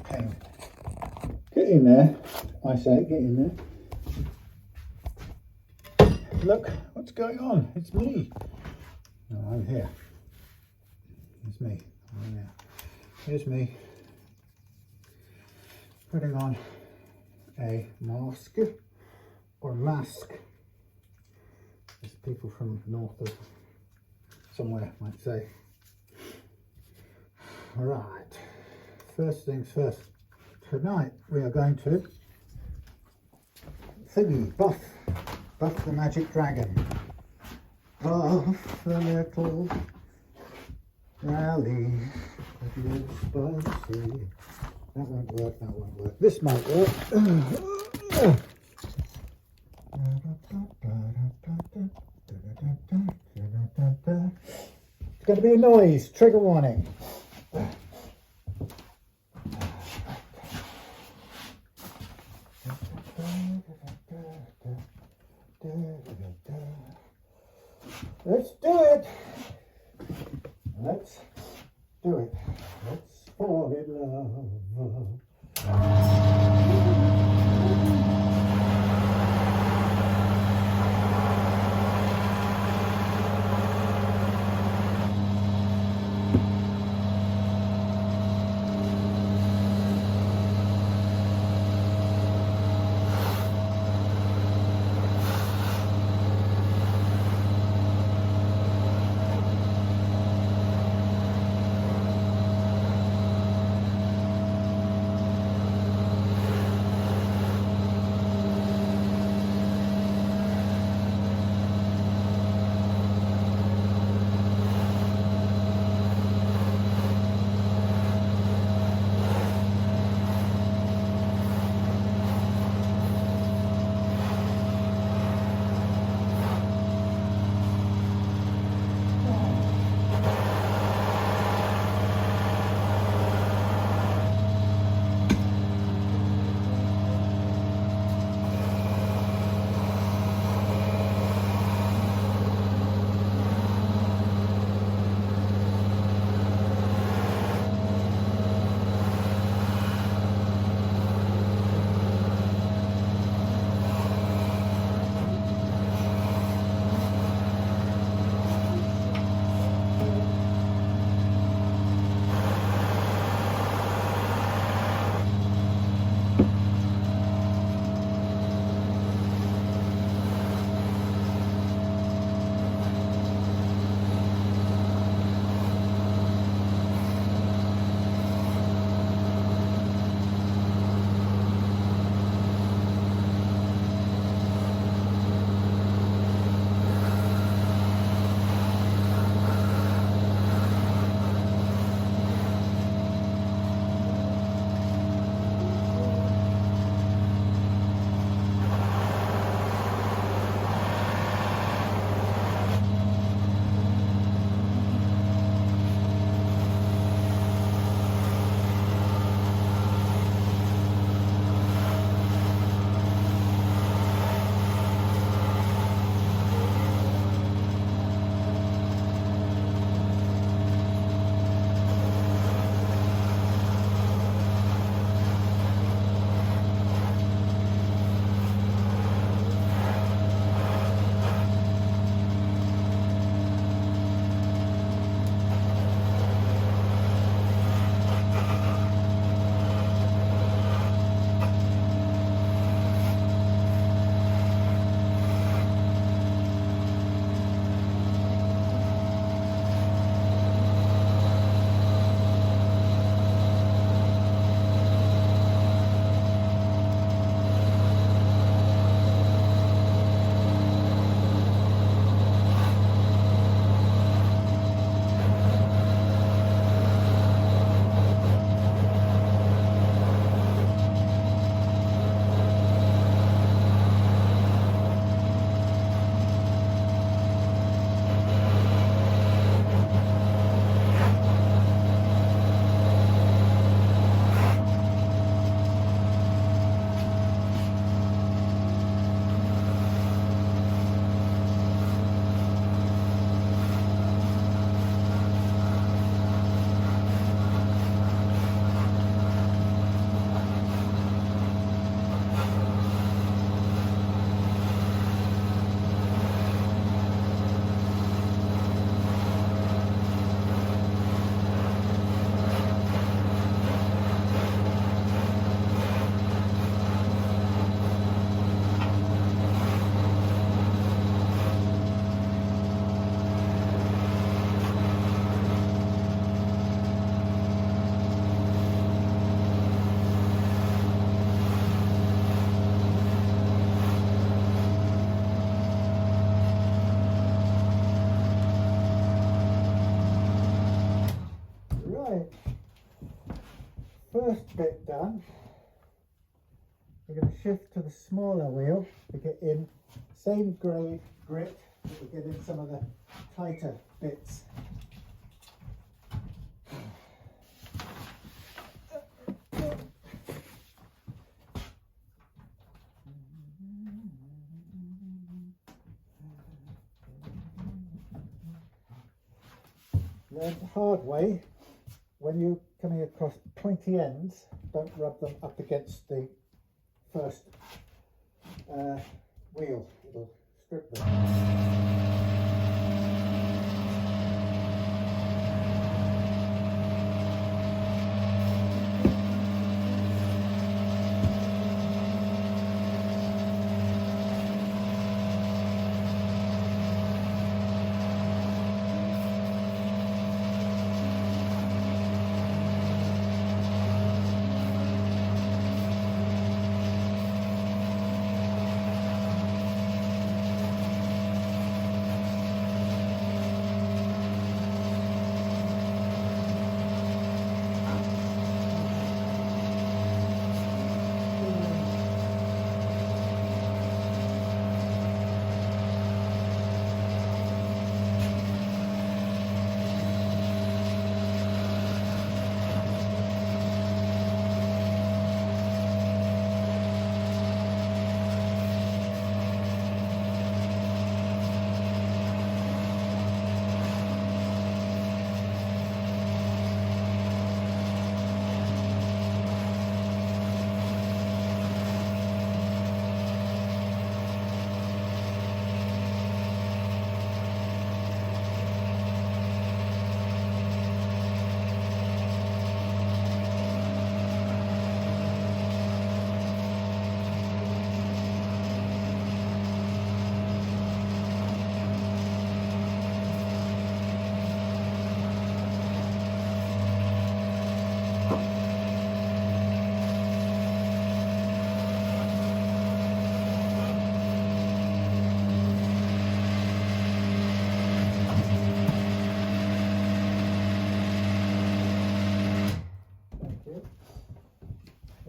pain. Get in there, I say, get in there. Look, what's going on? It's me. No, I'm here. It's me. I'm there. Here's me putting on a mask, or mask, as people from north of somewhere might say. Right, first things first. Tonight we are going to buff the magic dragon. Buff the little rally. It looks spicy. That won't work, that won't work. This might work. It's going to be a noise, trigger warning. Let's do it. Let's do it. Let's fall in love. Right, first bit done. We're going to shift to the smaller wheel to get in same grade grit, but we get in some of the tighter bits. Learn the hard way, when you're coming across pointy ends, don't rub them up against the first wheel, it'll strip them.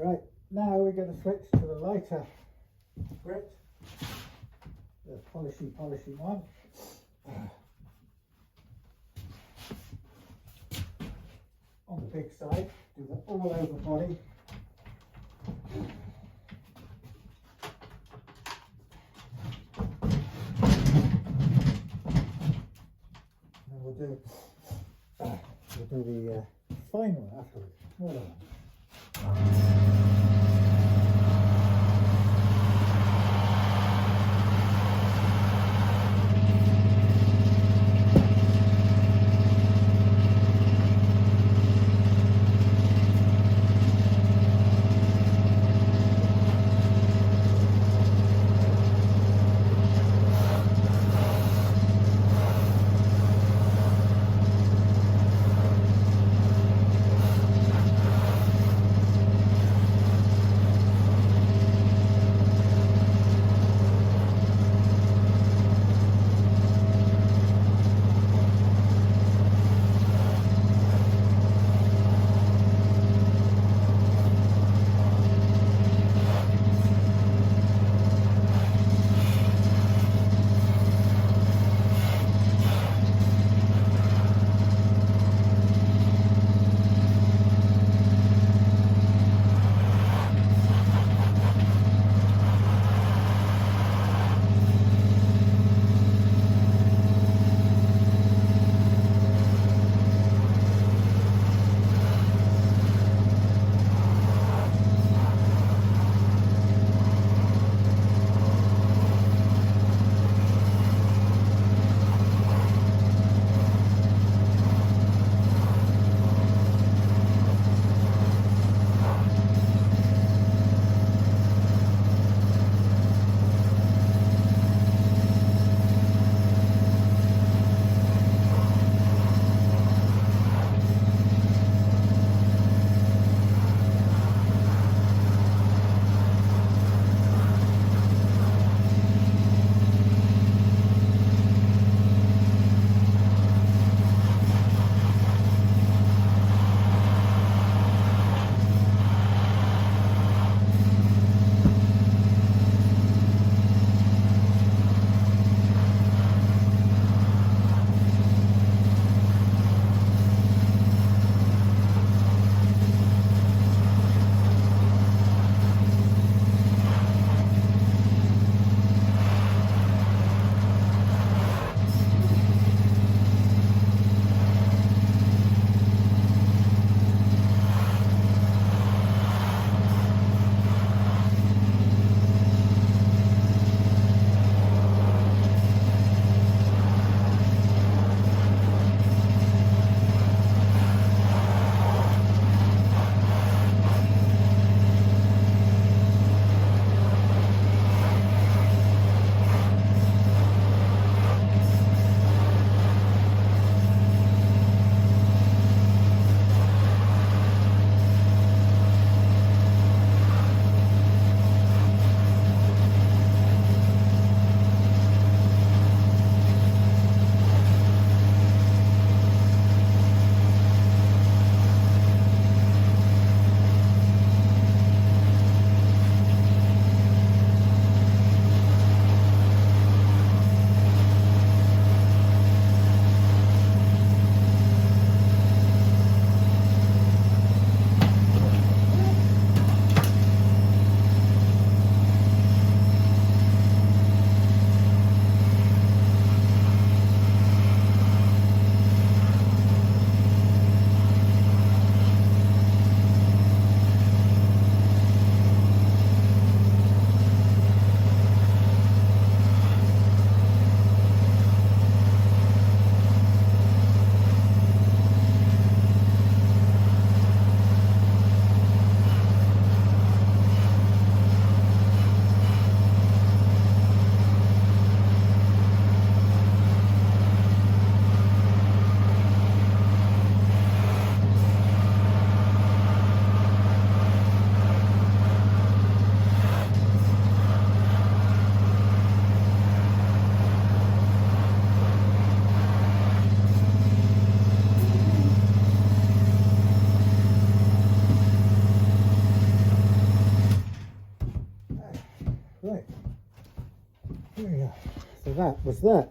Right, now we're going to switch to the lighter grit, the polishing one. On the big side, do the all over body. And we'll do the fine one afterwards, smaller one. that was that.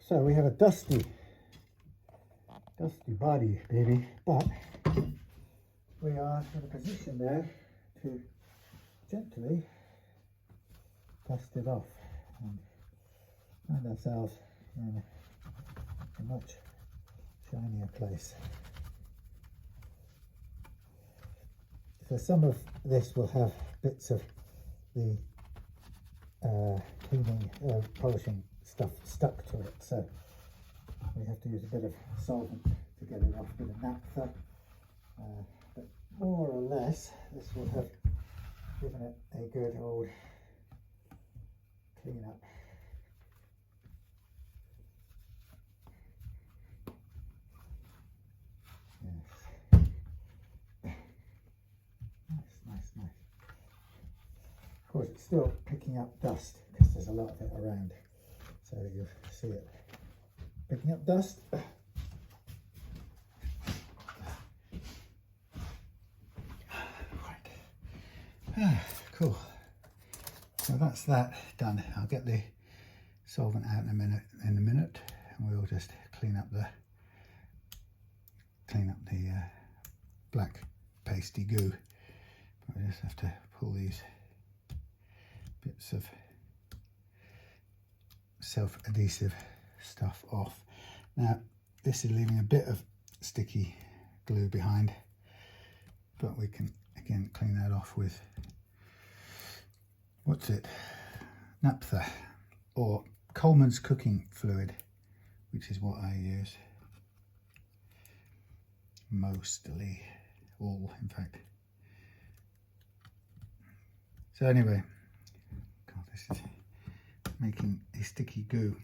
So we have a dusty body, baby, but we are in a position there to gently dust it off and find ourselves in a much shinier place. So some of this will have bits of the cleaning, polishing stuff stuck to it, so we have to use a bit of solvent to get it off, a bit of naphtha, but more or less this will have given it a good old clean up. Yes. Nice. Of course it's still picking up dust because there's a lot of it around, so you'll see it picking up dust. Right. Cool. So that's that done. I'll get the solvent out in a minute, and we'll just clean up the black pasty goo. We just have to pull these bits of self-adhesive stuff off. Now this is leaving a bit of sticky glue behind, but we can again clean that off with, what's it, naphtha or Coleman's cooking fluid, which is what I use mostly, all in fact. So anyway, God, this is making a sticky goo.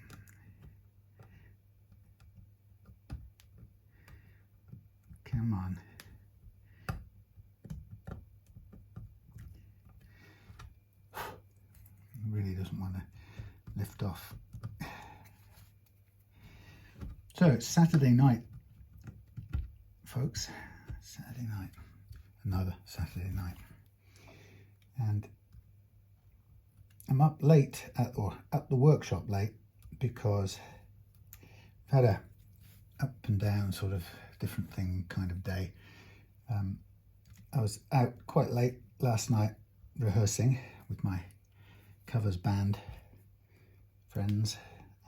Come on. Really doesn't want to lift off. So it's Saturday night, folks. Saturday night. Another Saturday night. And I'm up late at the workshop late because I've had a up and down sort of different thing kind of day. I was out quite late last night rehearsing with my covers band friends,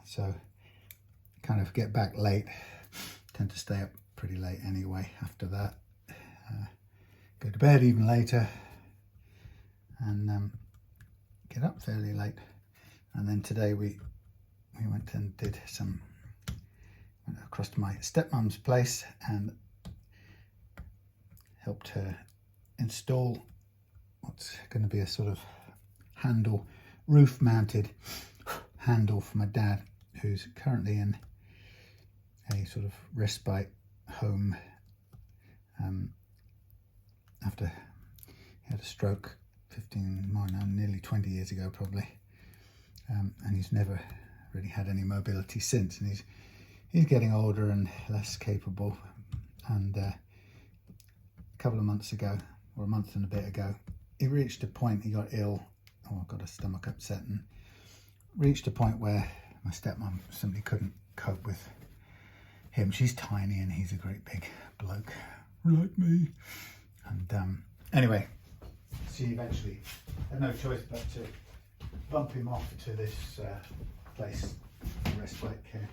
so kind of get back late, tend to stay up pretty late anyway after that, go to bed even later, and get up fairly late. And then today we went and went across to my stepmom's place and helped her install what's going to be a sort of handle, roof mounted handle for my dad, who's currently in a sort of respite home after he had a stroke nearly 20 years ago probably, and he's never really had any mobility since, and he's getting older and less capable. And a couple of months ago, or a month and a bit ago, he reached a point, he got ill, got a stomach upset, and reached a point where my stepmom simply couldn't cope with him. She's tiny and he's a great big bloke like me. And anyway, she eventually had no choice but to bump him off to this place, respite care,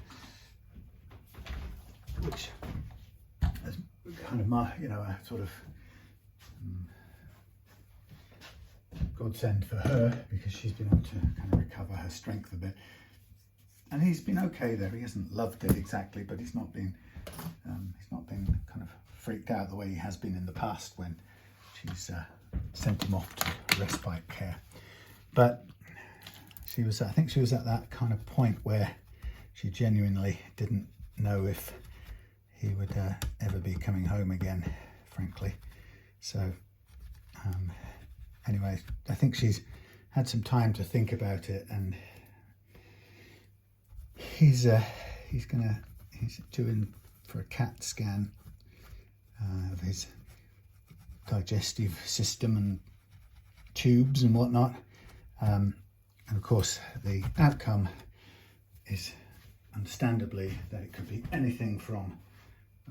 which is kind of a sort of godsend for her, because she's been able to kind of recover her strength a bit. And he's been okay there. He hasn't loved it exactly, but he's not been kind of freaked out the way he has been in the past when she's sent him off to respite care. But I think she was at that kind of point where she genuinely didn't know if he would ever be coming home again, frankly. So anyway, I think she's had some time to think about it, and he's due in for a CAT scan of his digestive system and tubes and whatnot. And of course the outcome is understandably that it could be anything from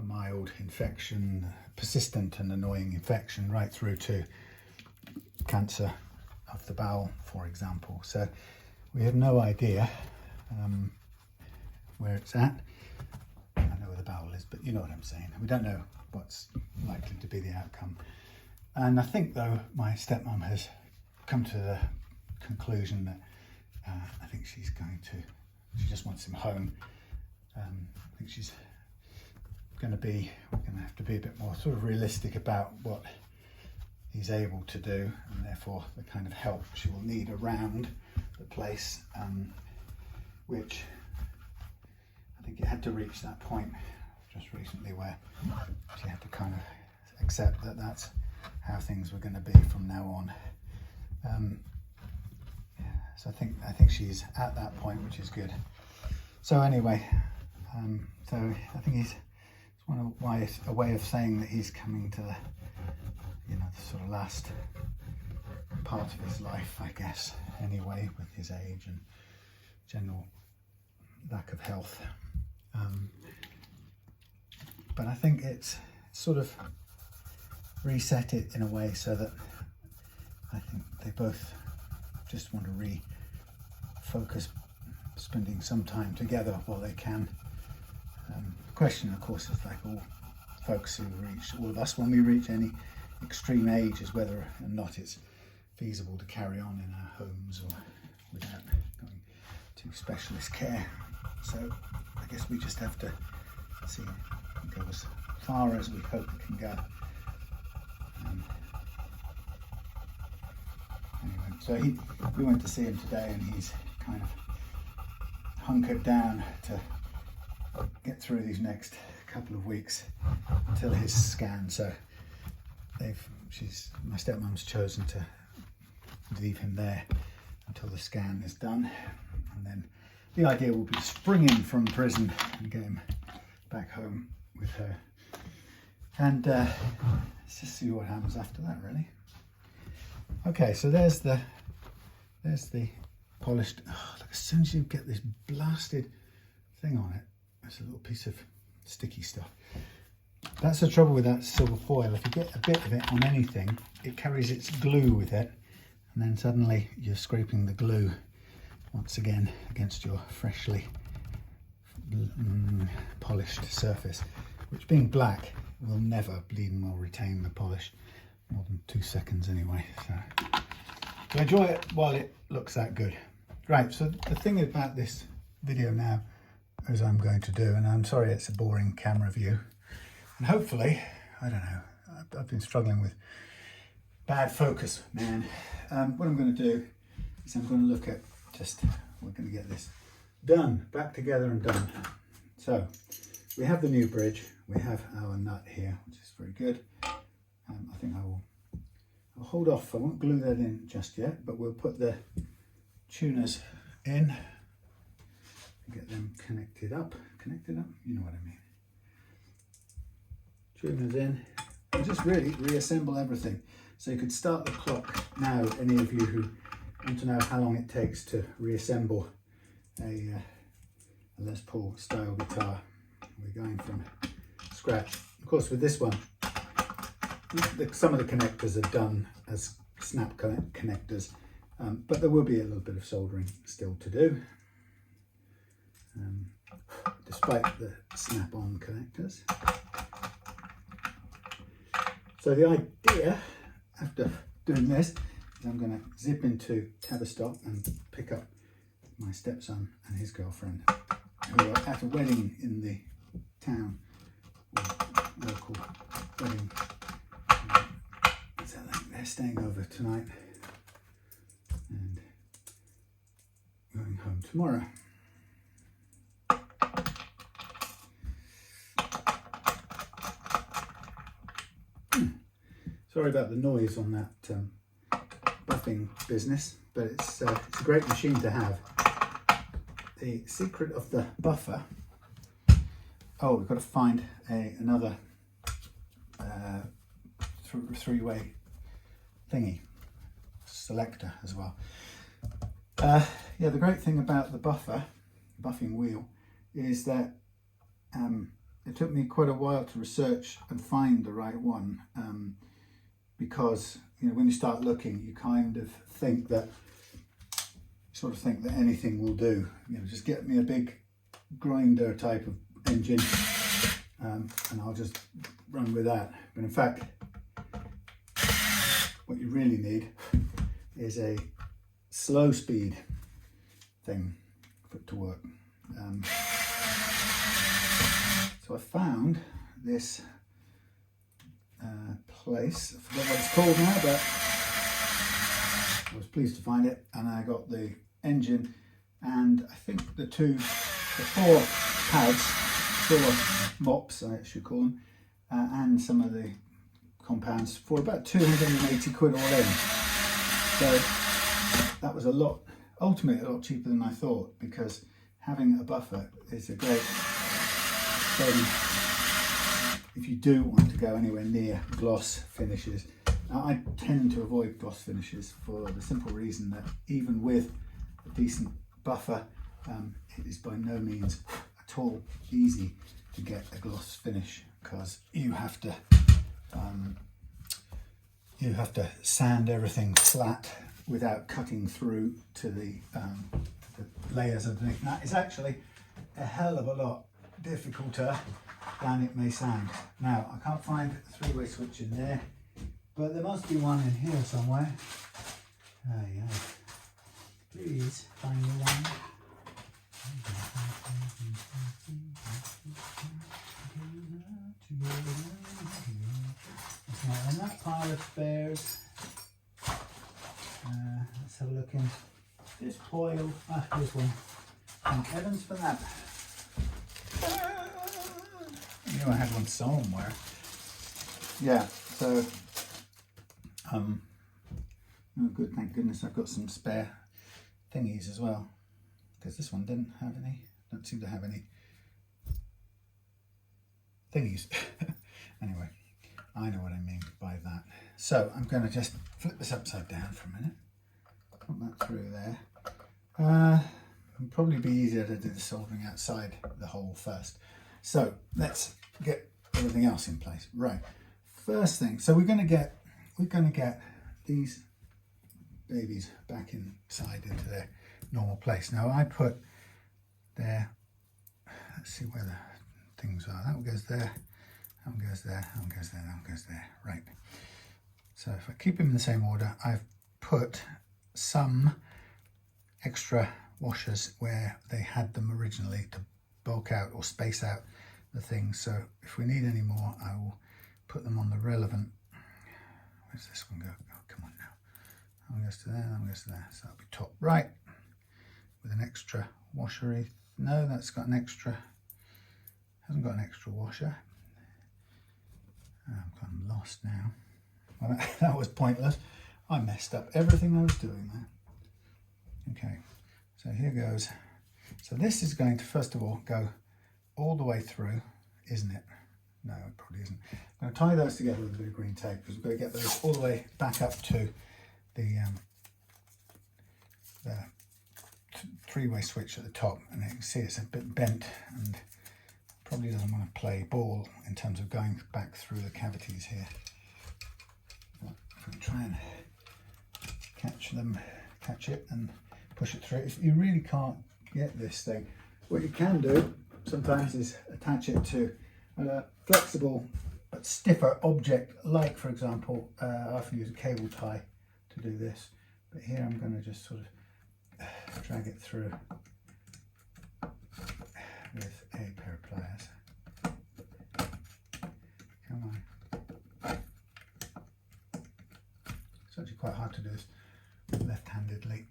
a mild infection, persistent and annoying infection, right through to cancer of the bowel, for example. So we have no idea where it's at. I know where the bowel is, but you know what I'm saying. We don't know what's likely to be the outcome. And I think, though, my stepmom has come to the conclusion that I think she just wants him home. I think she's we're going to have to be a bit more sort of realistic about what he's able to do, and therefore the kind of help she will need around the place, which I think it had to reach that point just recently where she had to kind of accept that that's how things were going to be from now on. So I think she's at that point, which is good. So anyway, so I think it's a way of saying that he's coming to the sort of last part of his life, I guess, anyway, with his age and general lack of health. But I think it's sort of reset it in a way so that I think they both just want to refocus, spending some time together while they can. The question, of course, is like all folks who reach, all of us when we reach any extreme age, is whether or not it's feasible to carry on in our homes or without going to specialist care. So I guess we just have to see it go as far as we hope it can go. Anyway, so we went to see him today, and he's kind of hunkered down to get through these next couple of weeks until his scan. So my stepmom's chosen to leave him there until the scan is done, and then the idea will be to spring him from prison and get him back home with her, and let's just see what happens after that, really. Okay, so there's the polished. Oh, look, as soon as you get this blasted thing on it, there's a little piece of sticky stuff. That's the trouble with that silver foil. If you get a bit of it on anything, it carries its glue with it, and then suddenly you're scraping the glue once again against your freshly polished surface, which, being black, will never bleed or retain the polish more than 2 seconds anyway. So enjoy it while it looks that good. Right, so the thing about this video now, as I'm going to do, and I'm sorry it's a boring camera view, and hopefully, I don't know, I've been struggling with bad focus, man. What I'm going to do is I'm going to look at we're going to get this done, back together and done. So we have the new bridge, we have our nut here, which is very good. I think I'll hold off, I won't glue that in just yet, but we'll put the tuners in, get them connected up, you know what I mean. Tuners in, and just really reassemble everything. So you could start the clock now, any of you who want to know how long it takes to reassemble a Les Paul style guitar. We're going from scratch. Of course, with this one, some of the connectors are done as snap connectors, but there will be a little bit of soldering still to do, despite the snap-on connectors. So the idea, after doing this, is I'm going to zip into Tavistock and pick up my stepson and his girlfriend, who are at a wedding in the town, or local wedding. So they're staying over tonight and going home tomorrow. Sorry about the noise on that buffing business, but it's a great machine to have. The secret of the buffer, we've got to find another three-way thingy selector as well. Yeah, the great thing about the buffing wheel is that it took me quite a while to research and find the right one, because when you start looking, you kind of think that anything will do. Just get me a big grinder type of engine, and I'll just run with that. But in fact, what you really need is a slow speed thing for it to work. So I found this place. I forgot what it's called now, but I was pleased to find it, and I got the engine and I think the four pads, 4 mops I should call them, and some of the compounds for about 280 quid all in. So that was ultimately a lot cheaper than I thought, because having a buffer is a great thing if you do want to go anywhere near gloss finishes. Now, I tend to avoid gloss finishes for the simple reason that even with a decent buffer, it is by no means at all easy to get a gloss finish, because you have to sand everything flat without cutting through to the layers underneath. That is actually a hell of a lot difficulter than it may sound. Now, I can't find a 3-way switch in there, but there must be one in here somewhere. There you go. Please find the one. It's not in that pile of spares. Let's have a look in this pile. Here's one. Thank heavens for that. I knew I had one somewhere. Yeah, so oh good, thank goodness I've got some spare thingies as well, because this one didn't have any, don't seem to have any thingies. Anyway, I know what I mean by that. So I'm going to just flip this upside down for a minute, put that through there. It'd probably be easier to do the soldering outside the hole first. So let's get everything else in place. Right, first thing, so we're going to get these babies back inside into their normal place. Now I put there, let's see where the things are. That one goes there, that one goes there, that one goes there, that one goes there. Right. So if I keep them in the same order, I've put some extra washers where they had them originally to bulk out or space out the things. So if we need any more, I will put them on the relevant. Where's this one go? Oh, come on now. That one goes to there, that one goes to there. So that'll be top right with an extra washery. No, that's got an extra, hasn't got an extra washer. I'm lost now. Well, that was pointless. I messed up everything I was doing there. Okay, so here goes. So this is going to first of all go all the way through, isn't it? No, it probably isn't. I'm going to tie those together with a bit of green tape, because we've got to get those all the way back up to the 3-way switch at the top. And you can see it's a bit bent and probably doesn't want to play ball in terms of going back through the cavities here. But if we try and catch it and push it through. If you really can't get this thing, what you can do sometimes is attach it to a flexible but stiffer object, like for example, I often use a cable tie to do this, but here I'm going to just sort of drag it through with a pair of pliers. Come on. It's actually quite hard to do this left-handedly.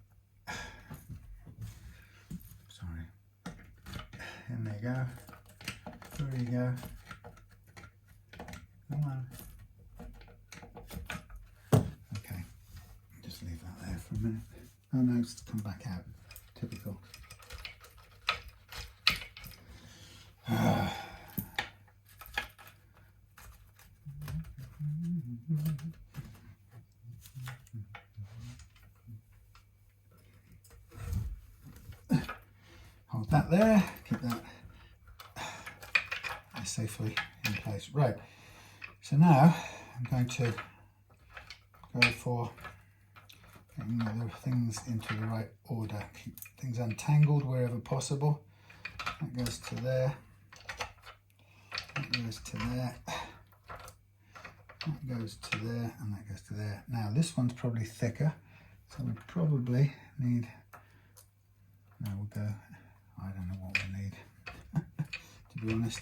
Sorry. And there you go. There you go. Come on. Okay. Just leave that there for a minute. Oh no, it's come back out. Typical. hold that there, keep that safely in place. Right, so now I'm going to go for getting the things into the right order. Keep things untangled wherever possible. That goes to there, that goes to there, that goes to there, and that goes to there. Now this one's probably thicker, so we probably need, no, we'll go, I don't know what we'll need, to be honest.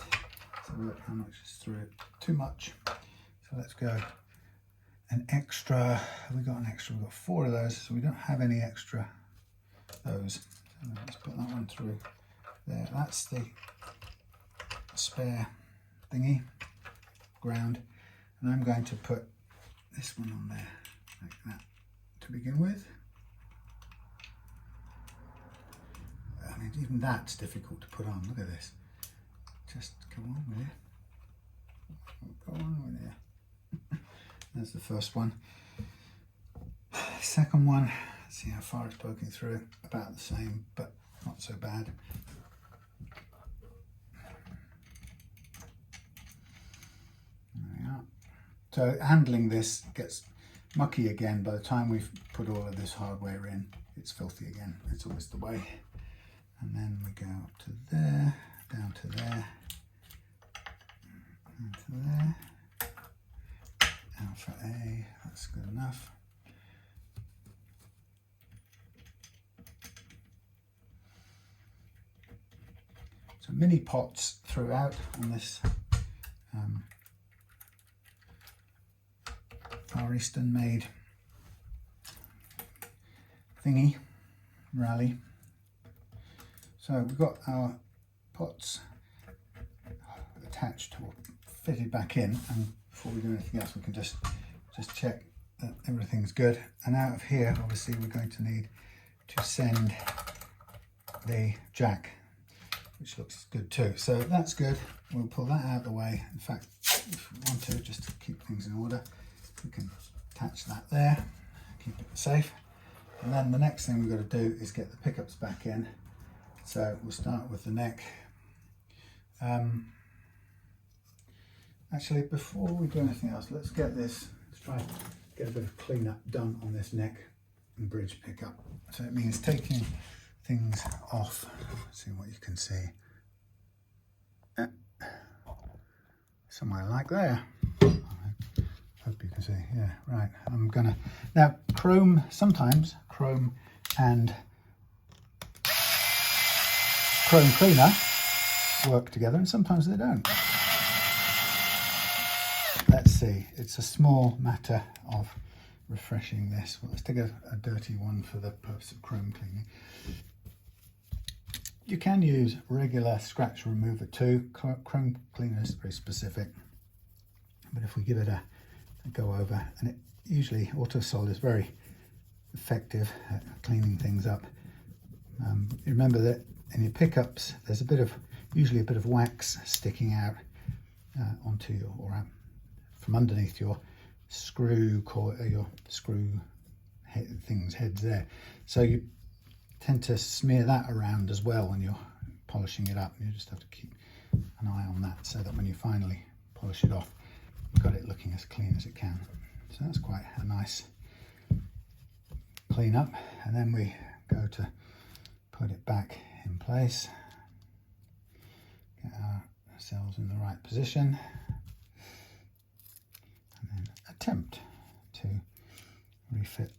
So look how much is through it. Too much. So let's go an extra, have we got an extra? We've got 4 of those, so we don't have any extra those. So let's put that one through there. That's the spare thingy, ground. And I'm going to put this one on there, like that, to begin with. I mean, even that's difficult to put on. Look at this. Just come on with it. Go on with it. There's the first one. Second one, let's see how far it's poking through. About the same, but not so bad. There we are. So handling this gets mucky again. By the time we've put all of this hardware in, it's filthy again. It's always the way. And then we go up to there, down to there, down to there. Alpha A, that's good enough. So mini pots throughout on this Far Eastern made thingy, rally. So we've got our pots attached or fitted back in, and before we do anything else we can just check that everything's good. And out of here obviously we're going to need to send the jack, which looks good too. So that's good. We'll pull that out of the way. In fact, if we want to, just to keep things in order, we can attach that there, keep it safe. And then the next thing we've got to do is get the pickups back in. So we'll start with the neck. Actually, before we do anything else, let's try and get a bit of cleanup done on this neck and bridge pickup. So it means taking things off. Let's see what you can see. Somewhere like there. I hope you can see. Yeah, right. I'm gonna, now chrome, sometimes chrome and chrome cleaner work together and sometimes they don't. Let's see, it's a small matter of refreshing this. Well, let's take a dirty one for the purpose of chrome cleaning. You can use regular scratch remover too. Chrome cleaner is very specific, but if we give it a go over, and it usually Autosol is very effective at cleaning things up. Remember that in your pickups there's usually a bit of wax sticking out onto your, or from underneath your screw heads there. So you tend to smear that around as well when you're polishing it up. You just have to keep an eye on that so that when you finally polish it off, you've got it looking as clean as it can. So that's quite a nice clean up. And then we go to put it back in place, get ourselves in the right position, and then attempt to refit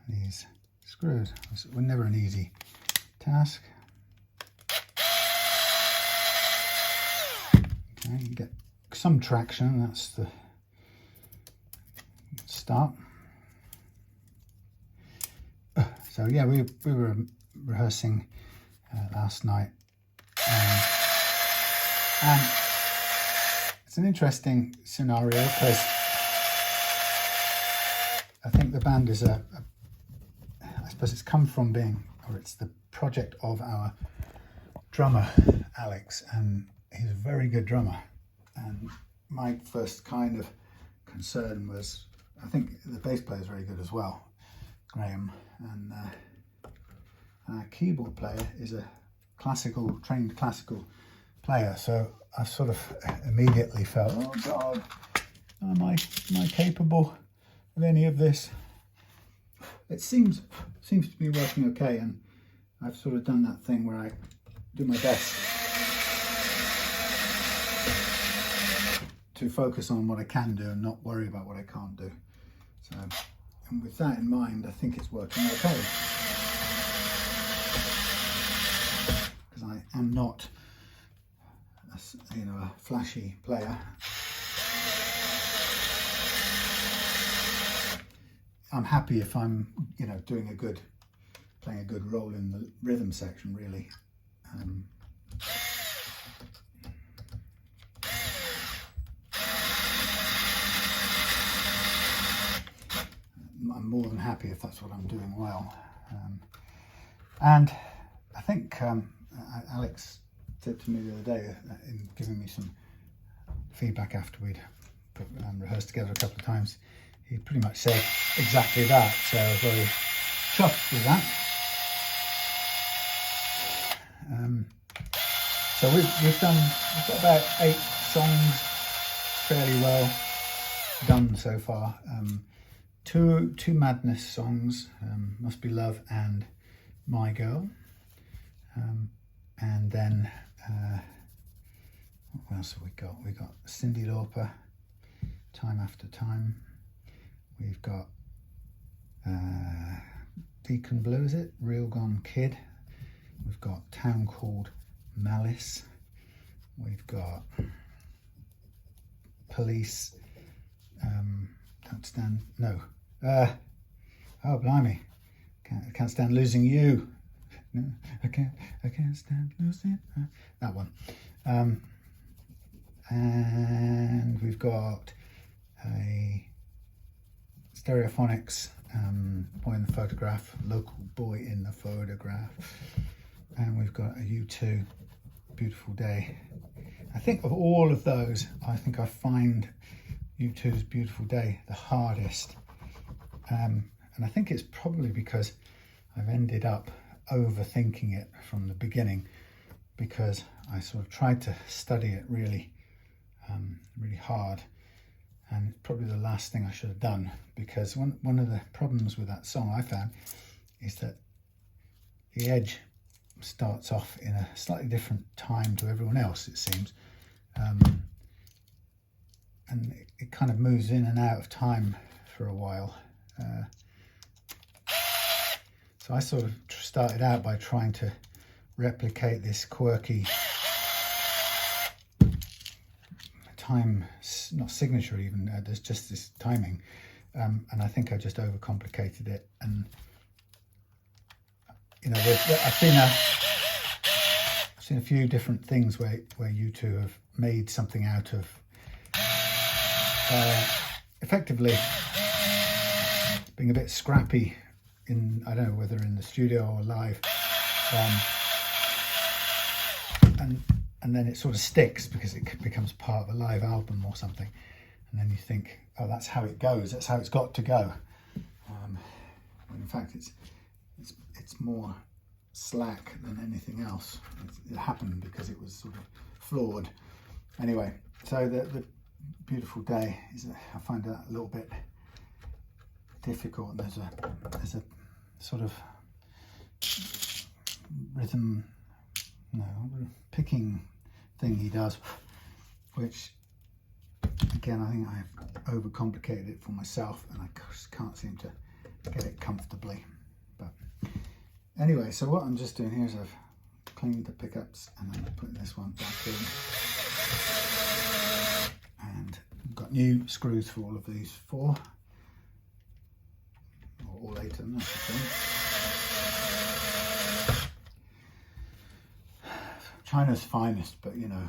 these screws. It's never an easy task. Okay, you get some traction, that's the start. So yeah, we were rehearsing last night, and it's an interesting scenario because I think the band is I suppose it's come from being, or it's the project of our drummer Alex, and he's a very good drummer. And my first kind of concern was, I think the bass player is very good as well, Graham, and our keyboard player is a trained classical player, so I sort of immediately felt, oh God, am I capable of any of this? It seems to be working okay, and I've sort of done that thing where I do my best to focus on what I can do and not worry about what I can't do. So, and with that in mind, I think it's working okay. Because I am not, a flashy player. I'm happy if I'm, playing a good role in the rhythm section, really. I'm more than happy if that's what I'm doing well. And I think Alex said to me the other day, in giving me some feedback after we'd rehearsed together a couple of times, he pretty much said exactly that, so I was very chuffed with that. So we've got about 8 songs fairly well done so far. Two Madness songs, Must Be Love and My Girl. And then, what else have we got? We've got Cyndi Lauper, Time After Time. We've got Deacon Blue, is it? Real Gone Kid. We've got Town Called Malice. We've got Police, Don't Stand, no. Oh, blimey. I can't stand losing you. No, I can't stand losing that one. And we've got a Stereophonics, Boy in the Photograph, Local Boy in the Photograph. And we've got a U2, Beautiful Day. I think of all of those, I think I find U2's Beautiful Day the hardest. And I think it's probably because I've ended up overthinking it from the beginning, because I sort of tried to study it really hard, and it's probably the last thing I should have done, because one of the problems with that song I found is that the edge starts off in a slightly different time to everyone else, it seems, and it kind of moves in and out of time for a while. So I sort of started out by trying to replicate this quirky time, not signature even, there's just this timing, and I think I just overcomplicated it. And I've seen a few different things where U2 have made something out of effectively being a bit scrappy in, I don't know whether in the studio or live, and then it sort of sticks because it becomes part of a live album or something, and then you think, oh, that's how it goes, that's how it's got to go. In fact, it's more slack than anything else. It happened because it was sort of flawed. Anyway, so the Beautiful Day is, I find that a little bit difficult. There's a sort of rhythm, picking thing he does, which again I think I've overcomplicated it for myself, and I just can't seem to get it comfortably. But anyway, so what I'm just doing here is I've cleaned the pickups and I'm putting this one back in, and I've got new screws for all of these 4, or all 8 of them, I should say. China's finest, but I'd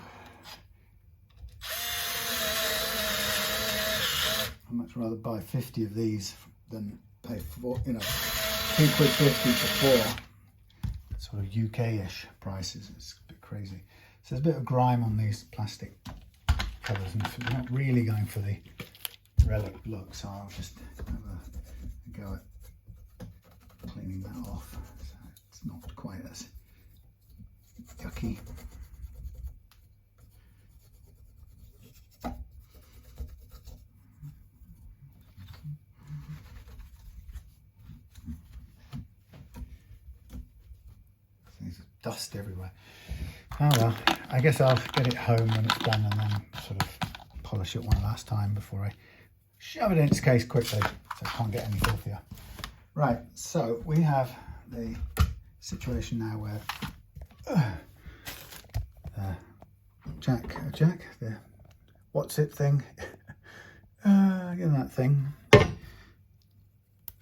much rather buy 50 of these than pay for, £2.50 for 4. Sort of UK-ish prices. It's a bit crazy. So there's a bit of grime on these plastic covers, and we're not really going for the relic look, so I'll just have a go at cleaning that off. So it's not quite as dust everywhere. Oh well, I guess I'll get it home when it's done and then sort of polish it one last time before I shove it in its case quickly so it can't get any filthier. Right, so we have the situation now where the what's it thing, that thing,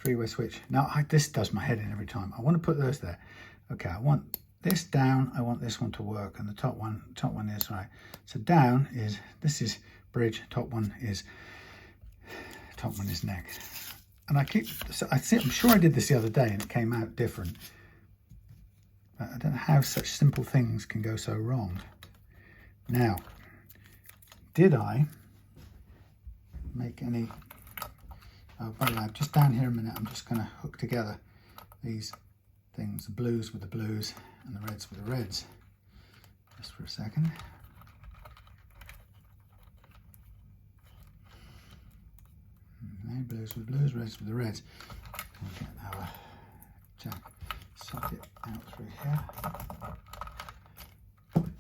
three-way switch. Now this does my head in every time. I want to put those there. Okay, I want this down, I want this one to work, and the top one is right. So down is, this is bridge, top one is neck. And I'm sure I did this the other day and it came out different. But I don't know how such simple things can go so wrong. Now, did I make any, well, just down here a minute, I'm just going to hook together these things, the blues with the blues and the reds with the reds, just for a second. Okay, blues with blues, reds with the reds. We'll get our jack socket out through here.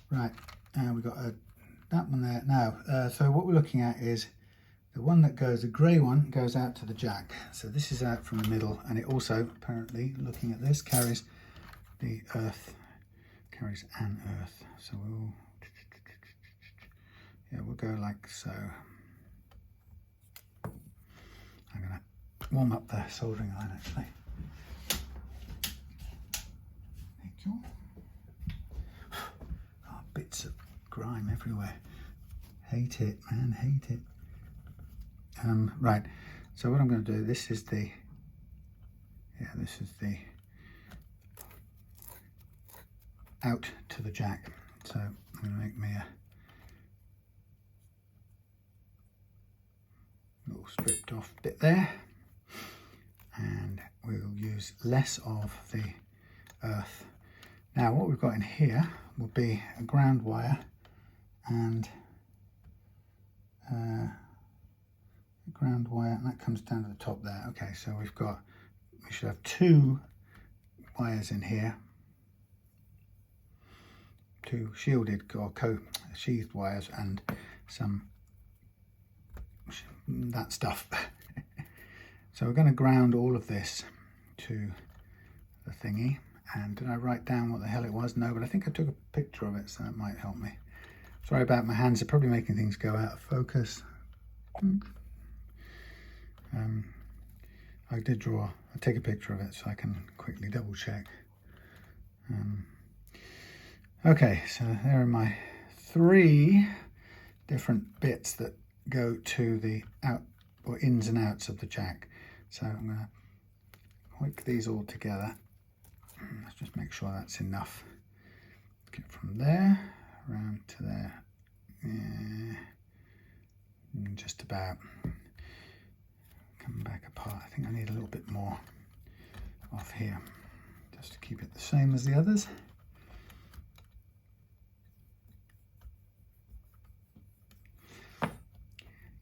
Right, and we've got that one there. Now, so what we're looking at is the one that goes, the grey one goes out to the jack. So this is out from the middle, and it also, apparently, looking at this, carries the earth, carries an earth. So we'll go like so. I'm going to warm up the soldering iron actually. Thank you. Oh, bits of grime everywhere. Hate it, man, hate it. Right, so what I'm going to do, this is the out to the jack. So I'm going to make me a little stripped off bit there, and we'll use less of the earth. Now what we've got in here will be a ground wire and that comes down to the top there. Okay, so we should have two wires in here, two shielded or sheathed wires, and some that stuff. So we're going to ground all of this to the thingy. And did I write down what the hell it was? No, but I think I took a picture of it, so that might help me. Sorry about my hands, they're probably making things go out of focus. I did draw, I'll take a picture of it so I can quickly double check. Okay, so there are my three different bits that go to the out or ins and outs of the jack. So I'm going to hook these all together. Let's just make sure that's enough. Get from there around to there. Yeah, just about. Come back apart. I think I need a little bit more off here just to keep it the same as the others.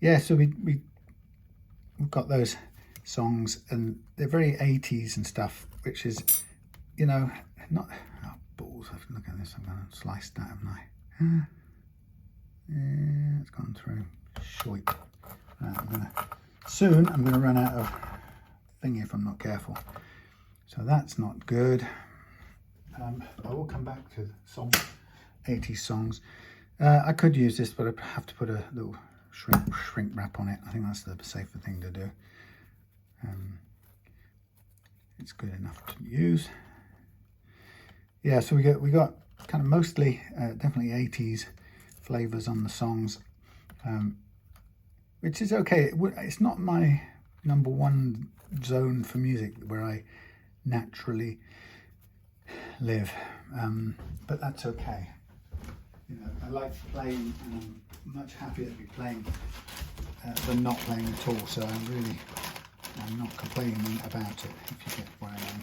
Yeah, so we've got those songs, and they're very 80s and stuff, which is, you know, not, oh balls, look at this, I'm going to slice that, haven't I? Yeah, it's gone through. Shite. Right, soon I'm going to run out of thingy if I'm not careful. So that's not good. I will come back to songs, 80s songs. I could use this, but I have to put a little shrink wrap on it. I think that's the safer thing to do. It's good enough to use. Yeah, so we got kind of mostly definitely 80s flavors on the songs, which is okay. It's not my number one zone for music where I naturally live, but that's okay. You know, I like playing, and I'm much happier to be playing than not playing at all. So I'm not complaining about it, if you get what I mean.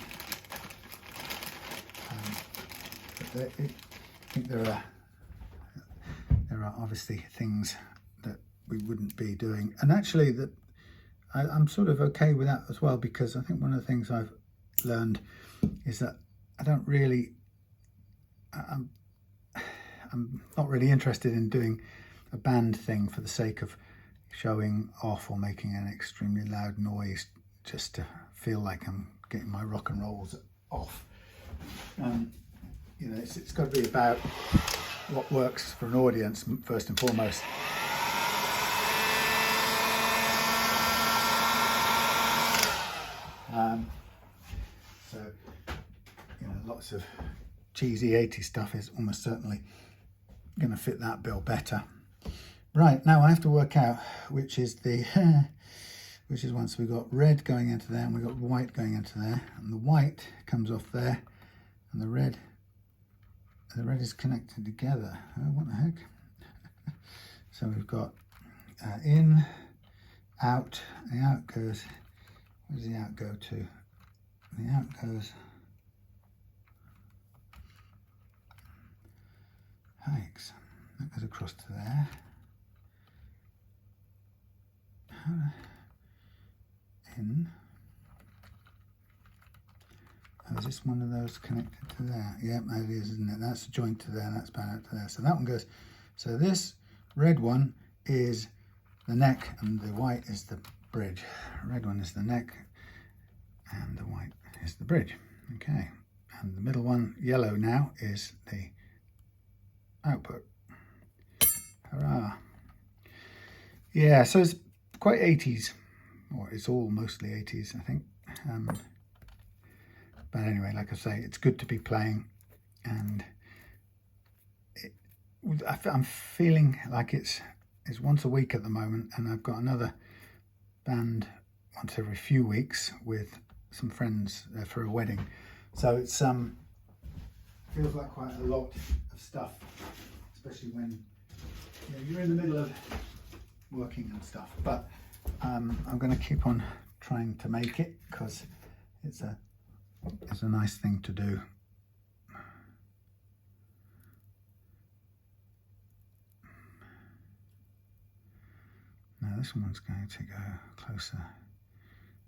But I think there are obviously things that we wouldn't be doing, and actually that I'm sort of okay with that as well, because I think one of the things I've learned is that I don't really I'm not really interested in doing a band thing for the sake of showing off or making an extremely loud noise just to feel like I'm getting my rock and rolls off. You know, it's got to be about what works for an audience first and foremost. So, you know, lots of cheesy 80s stuff is almost certainly going to fit that bill better. Right, now I have to work out which is the which is once we've got red going into there and we've got white going into there, and the white comes off there and the red is connected together. Oh, what the heck? So we've got in, out, the out goes, where does the out go to? The out goes, yikes, that goes across to there. In. Oh, is this one of those connected to there? Yep, it is, isn't it? That's a joint to there, and that's bound out to there. So that one goes, so this red one is the neck and the white is the bridge. Red one is the neck and the white is the bridge. Okay, and the middle one, yellow now, is the output. Hurrah. Yeah, so it's quite 80s, or it's all mostly 80s, I think. But anyway, like I say, it's good to be playing, and I'm feeling like it's once a week at the moment, and I've got another band once every few weeks with some friends for a wedding. So it's feels like quite a lot of stuff, especially when you're in the middle of working and stuff. But I'm going to keep on trying to make it because it's a nice thing to do. Now this one's going to go closer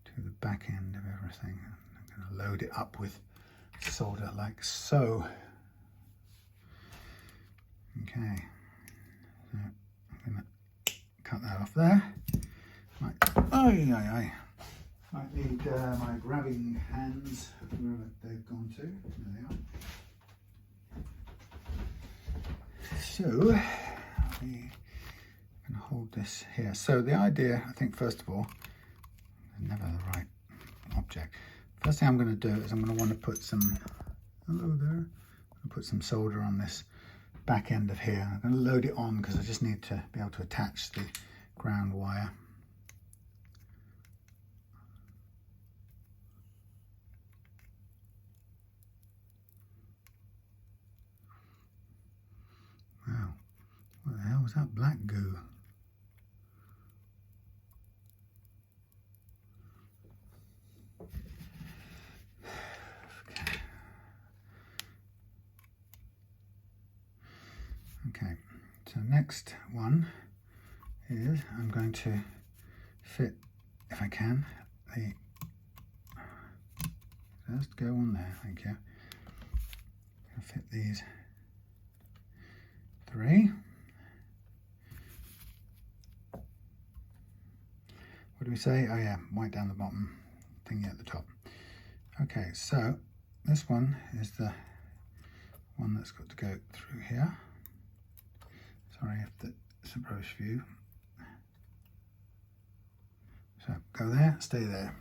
to the back end of everything. I'm going to load it up with solder like so. Okay, so I'm going to cut that off there. Might need my grabbing hands wherever they've gone to. There they are. So we can hold this here. So the idea, I think, first of all, never the right object. First thing I'm going to do is I'm going to want to put some, hello there, put some solder on this back end of here. I'm going to load it on because I just need to be able to attach the ground wire. Wow, what the hell was that black goo? Okay, so next one is I'm going to fit, if I can, the, just go on there, thank you. I'll fit these 3. What do we say? Oh yeah, white down the bottom, thingy at the top. Okay, so this one is the one that's got to go through here. Sorry if it's a brush view. So go there, stay there.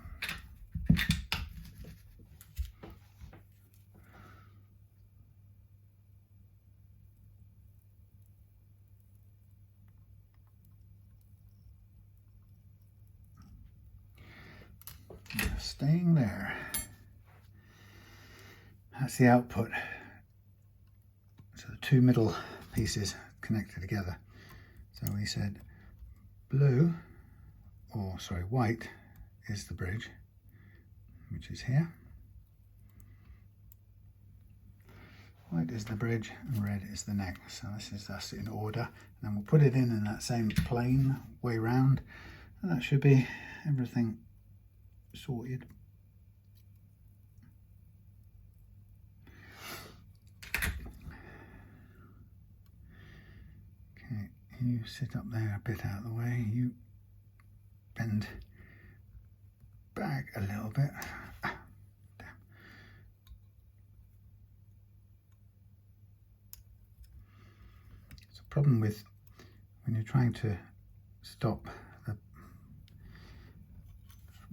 Staying there. That's the output. So the 2 middle pieces connected together. So we said blue, or sorry, white is the bridge, which is here. White is the bridge and red is the neck. So this is us in order. And then we'll put it in that same plane way round, and that should be everything sorted. You sit up there a bit out of the way. You bend back a little bit. Damn. It's a problem with when you're trying to stop the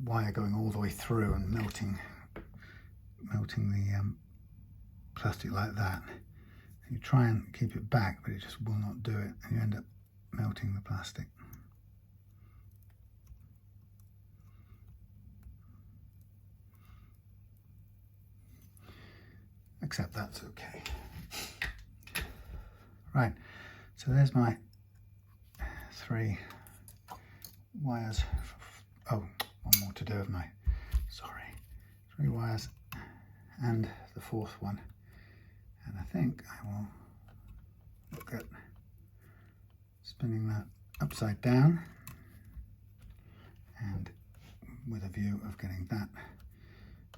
wire going all the way through and melting the plastic like that. You try and keep it back, but it just will not do it, and you end up melting the plastic. Except that's okay. Right, so there's my 3 wires. Oh, one more to do of my, sorry. 3 wires and the 4th one. And I think I will look at spinning that upside down and with a view of getting that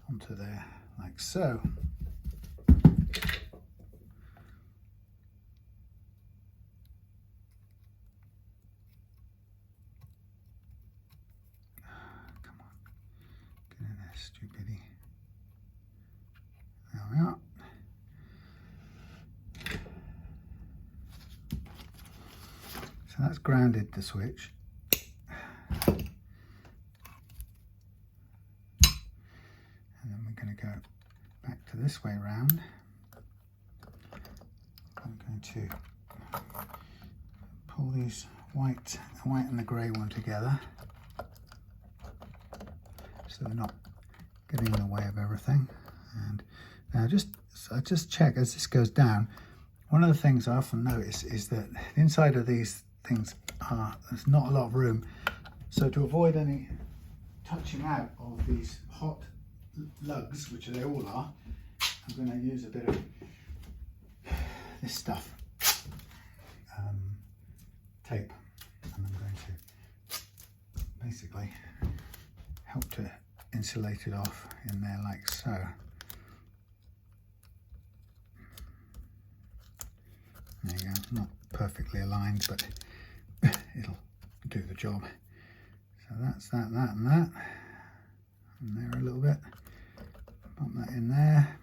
onto there like so. Come on, get in there, stupidity. There we are. So that's grounded the switch. And then we're going to go back to this way round. I'm going to pull these the white and the grey one together so they're not getting in the way of everything. And now I just check as this goes down. One of the things I often notice is that the inside of these things there's not a lot of room, so to avoid any touching out of these hot lugs, which they all are, I'm going to use a bit of this stuff, tape, and I'm going to basically help to insulate it off in there like so. There you go, not perfectly aligned, but it'll do the job. So that's that, and that. And there a little bit. Bump that in there.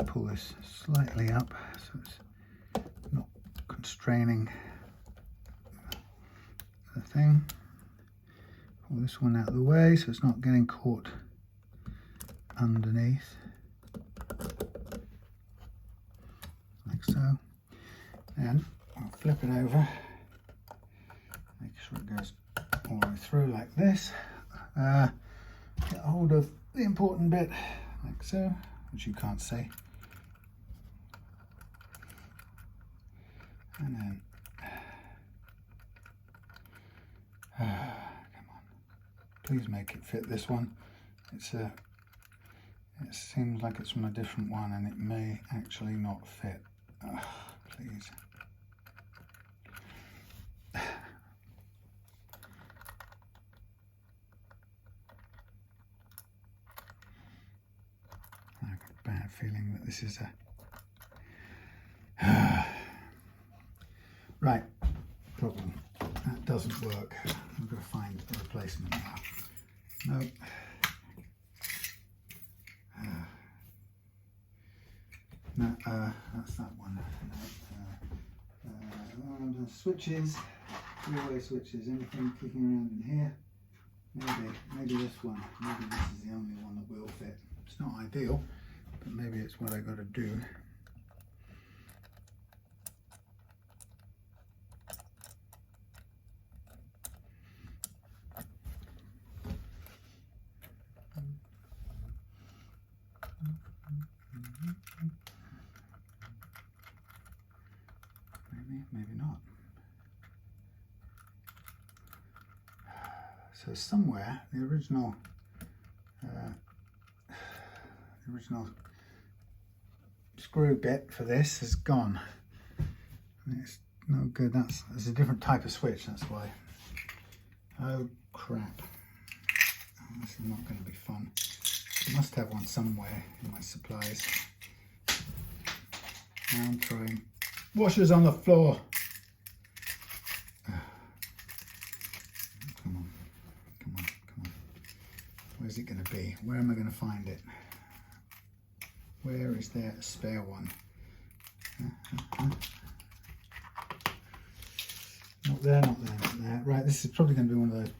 Pull this slightly up so it's not constraining the thing. Pull this one out of the way so it's not getting caught underneath. Like so. Then I'll flip it over, make sure it goes all the way through like this. Get hold of the important bit like so, which you can't see. And then, come on, please make it fit this one. It seems like it's from a different one and it may actually not fit. Please. I've got a bad feeling that this is a right problem. That doesn't work. I'm going to find a replacement now. Nope. No, that's that one. No, switches, 3-way switches, anything kicking around in here. Maybe this one. Maybe this is the only one that will fit. It's not ideal, but maybe it's what I got to do. Maybe not. So somewhere the original screw bit for this is gone. It's no good. There's a different type of switch. That's why. Oh crap! This is not going to be fun. I must have one somewhere in my supplies. Now I'm throwing Washers on the floor. Come on, come on, come on. Where's it going to be? Where am I going to find it? Where is there a spare one? Not there, not there, not there. Right, this is probably going to be one of those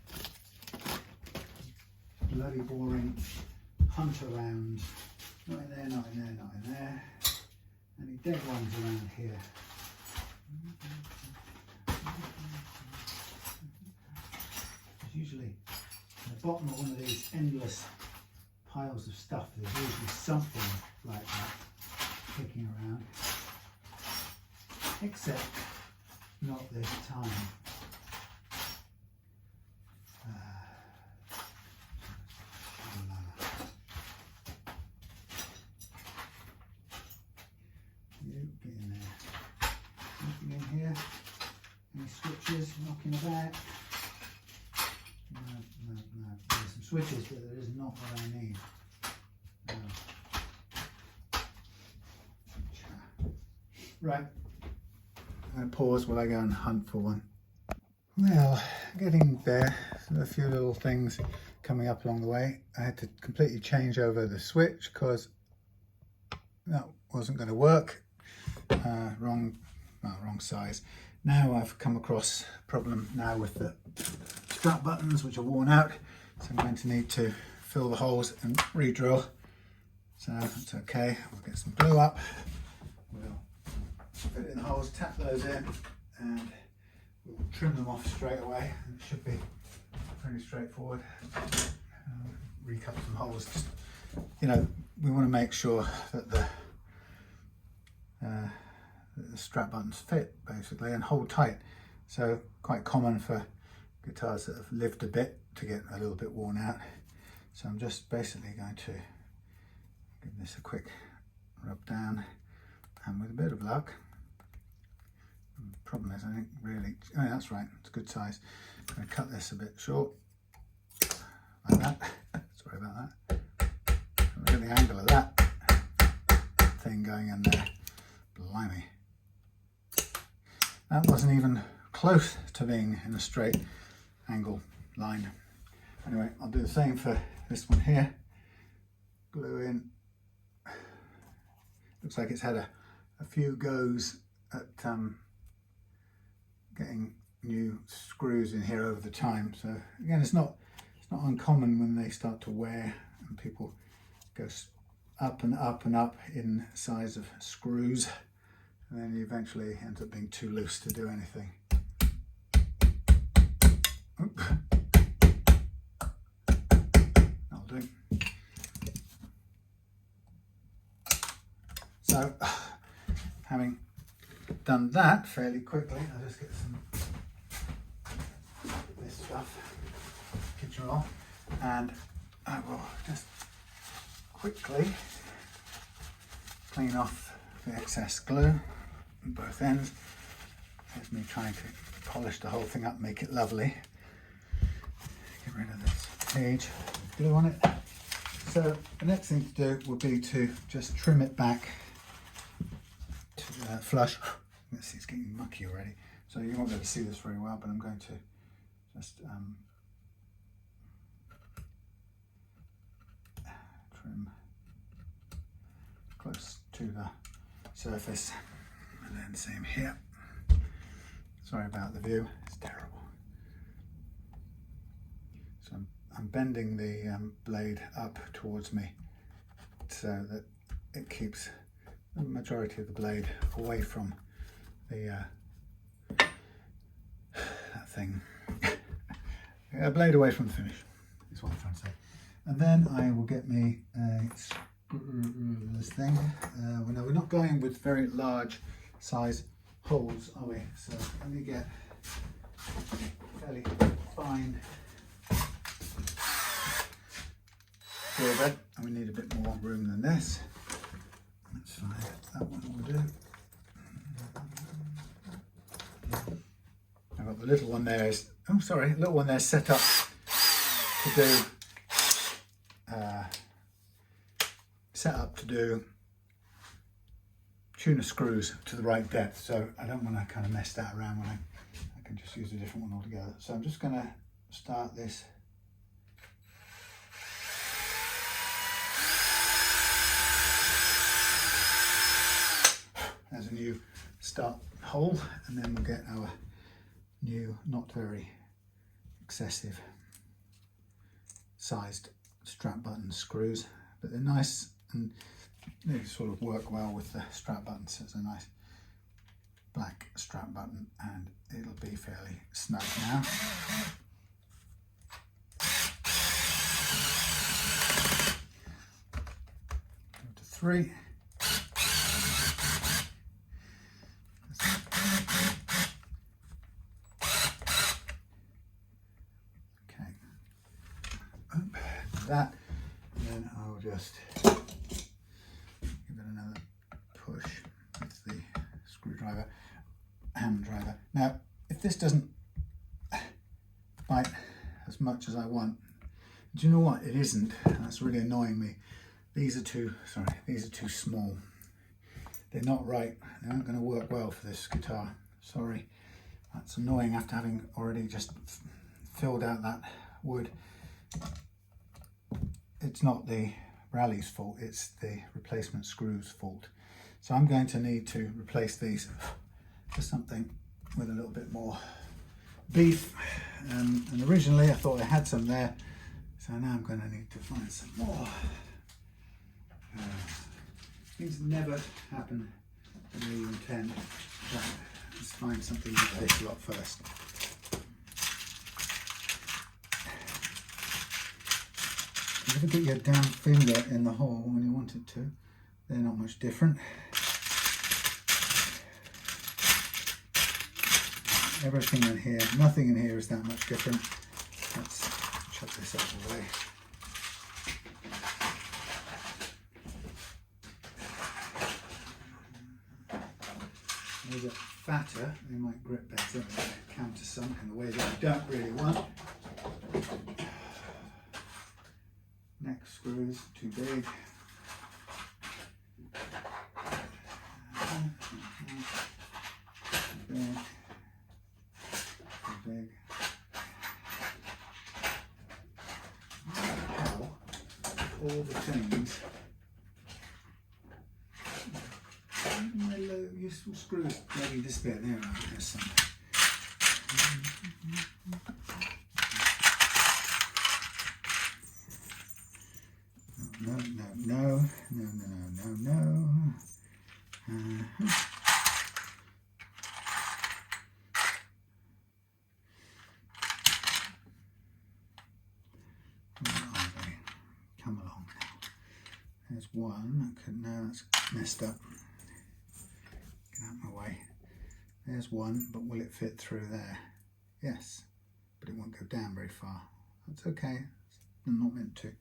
bloody boring hunt around. Not in there, not in there, not in there. Any dead ones around here? There's usually at the bottom of one of these endless piles of stuff, there's usually something like that kicking around. Except not this time. You get in there. Nothing in here. Any switches knocking about? No, no, no. There's some switches, but there is not what I need. No. Right. I'm going to pause while I go and hunt for one. Well, getting there, a few little things coming up along the way. I had to completely change over the switch because that wasn't going to work. Wrong size. Now I've come across a problem now with the strap buttons, which are worn out. So I'm going to need to fill the holes and re-drill. So that's okay. We'll get some glue up. We'll put it in the holes, tap those in, and we'll trim them off straight away. It should be pretty straightforward. Recut some holes. Just, you know, we want to make sure that the strap buttons fit basically and hold tight. So quite common for guitars that have lived a bit to get a little bit worn out. So I'm just basically going to give this a quick rub down, and with a bit of luck, the problem is I think really, oh that's right, it's a good size. I'm going to cut this a bit short, like that. Sorry about that. Look at the angle of that thing going in there. Blimey. That wasn't even close to being in a straight angle line. Anyway, I'll do the same for this one here. Glue in. Looks like it's had a few goes at getting new screws in here over the time. So again, it's not uncommon when they start to wear and people go up and up and up in size of screws, and then you eventually end up being too loose to do anything. Oop. That'll do. So, having done that fairly quickly, I'll just get some of this stuff, kitchen roll, and I will just quickly clean off the excess glue on both ends. There's me trying to polish the whole thing up, make it lovely. Get rid of this page with glue on it. So the next thing to do would be to just trim it back to flush. Let's see, it's getting mucky already, so you won't be able to see this very well, but I'm going to just trim close to the surface, and then same here. Sorry about the view, it's terrible. So I'm bending the blade up towards me so that it keeps the majority of the blade away from the that thing. A blade away from the finish is what I'm trying to say. And then I will get me this thing. Well, no, we're not going with very large size holes, are we? So let me get fairly fine drill bit, and we need a bit more room than this. That's fine. That one will do. I've got the little one there is, oh sorry, little one there set up to do tuner screws to the right depth, so I don't want to kind of mess that around when I can just use a different one altogether. So I'm just going to start this. There's a new start hole, and then we'll get our new, not very excessive sized strap button screws, but they're nice and they sort of work well with the strap button. So it's a nice black strap button and it'll be fairly snug now. Go to 3. Okay, that, and then I'll just give it another push with the screwdriver, hand driver. Now, if this doesn't bite as much as I want, do you know what? It isn't. That's really annoying me. These are too small. They're not right. They aren't going to work well for this guitar. Sorry. That's annoying after having already just filled out that wood. It's not the rally's fault, it's the replacement screws fault. So I'm going to need to replace these for something with a little bit more beef. And originally I thought I had some there, so now I'm going to need to find some more. Things never happen the way you intend, but let's find something with this lot first. You ever get your damn finger in the hole when you want it to? They're not much different. Everything in here, nothing in here is that much different. Let's chuck this out of the way. These are fatter, they might grip better, they're countersunk in the way that I don't really want. Neck screws, too big. Too big. How all the things, my low useful screws, maybe this bit there, there's some. No. Where are they? Come along now. There's one. Now that's messed up. Get out of my way. There's one, but will it fit through there? Yes, but it won't go down very far. That's okay. I'm not meant to.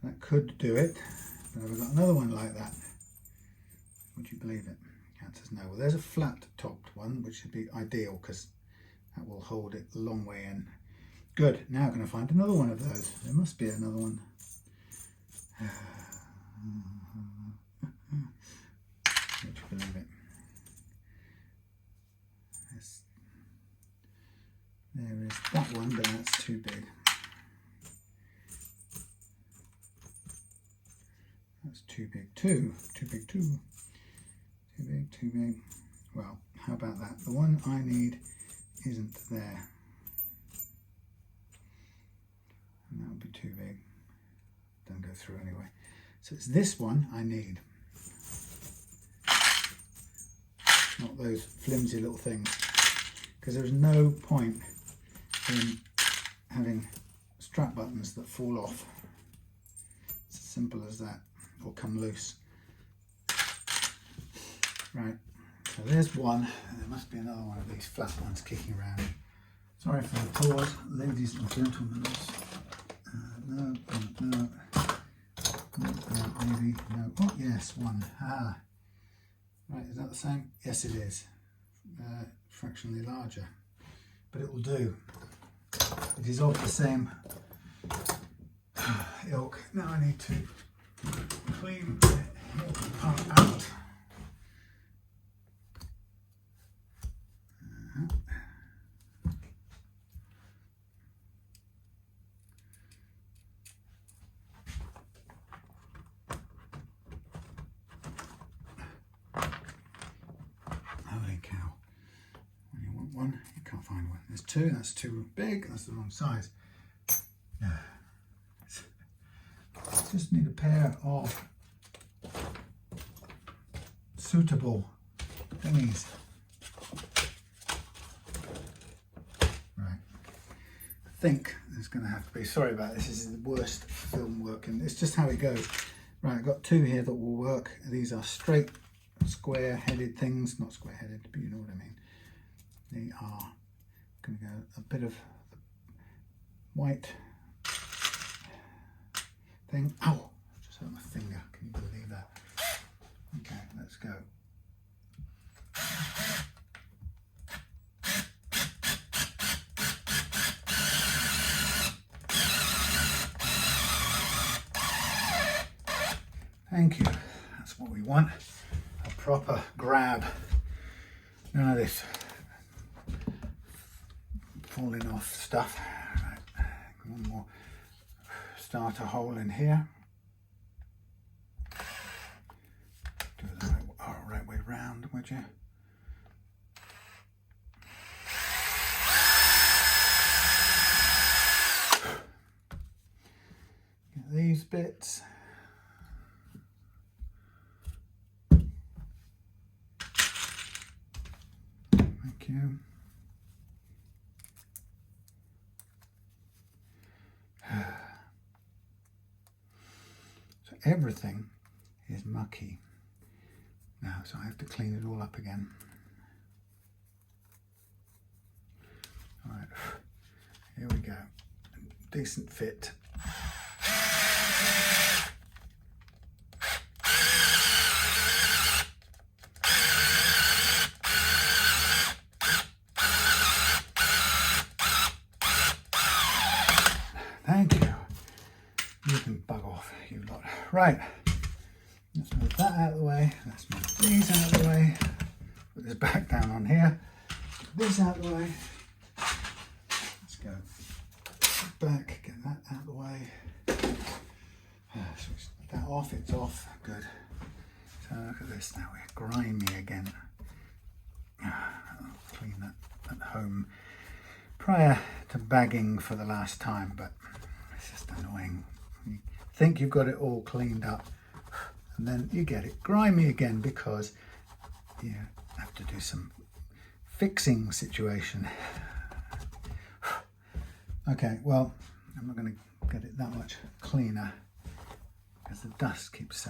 That could do it, but have I got another one like that? Would you believe it? The answer's no. Well, there's a flat topped one, which should be ideal because that will hold it a long way in. Good, now I'm going to find another one of those. There must be another one. Would you believe it? There is that one, but that's too big. That's too big too. Too big too. Too big, too big. Well, how about that? The one I need isn't there. And that would be too big. Don't go through anyway. So it's this one I need. Not those flimsy little things. Because there's no point in having strap buttons that fall off. It's as simple as that. Or come loose. Right, so there's one, and there must be another one of these flat ones kicking around. Sorry for the pause, ladies and gentlemen. No, maybe, no. Oh, yes, one. Ah, right, is that the same? Yes, it is. Fractionally larger, but it will do. It is of the same ilk. Now I need to clean the part out. Holy cow. When you want one, you can't find one. There's two, that's too big, that's the wrong size. Just need a pair of suitable thingies. Right. I think there's going to have to be, sorry about this, this is the worst film working. It's just how it goes. Right, I've got two here that will work. These are straight, square-headed things. Not square-headed, but you know what I mean. They are going to go a bit of white thing. Ow! Just hurt my finger. Can you believe that? Okay, let's go. Thank you. That's what we want. A proper grab. None of this falling off stuff. Right. One more starter hole in here. Do it the right way round, would you? Get these bits. Thank you. So everything is mucky now, so I have to clean it all up again. All right, here we go. Decent fit. Thank you. You can bug off, you lot. Right, let's move that out of the way. Let's move these out of the way. Put this back down on here. Get this out of the way. Let's go back, get that out of the way. Switch that off, it's off. Good. So look at this now, we're grimy again. I'll clean that at home prior to bagging for the last time, but it's just annoying. You think you've got it all cleaned up and then you get it grimy again because you have to do some fixing situation. Okay, well, I'm not going to get it that much cleaner because the dust keeps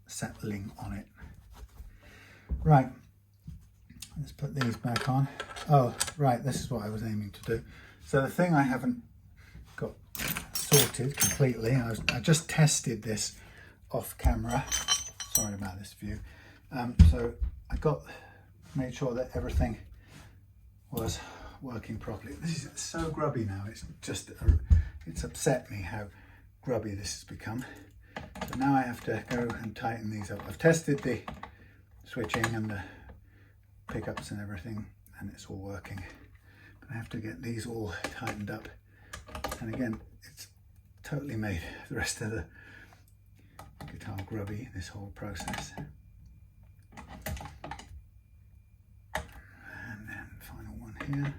settling on it. Right, let's put these back on. Oh, right, this is what I was aiming to do. So the thing I haven't got sorted completely, I just tested this off camera. Sorry about this view. So I made sure that everything was working properly. This is so grubby now. It's upset me how grubby this has become. So now I have to go and tighten these up. I've tested the switching and the pickups and everything, and it's all working. But I have to get these all tightened up. And again, it's totally made the rest of the guitar grubby, this whole process. And then final one here.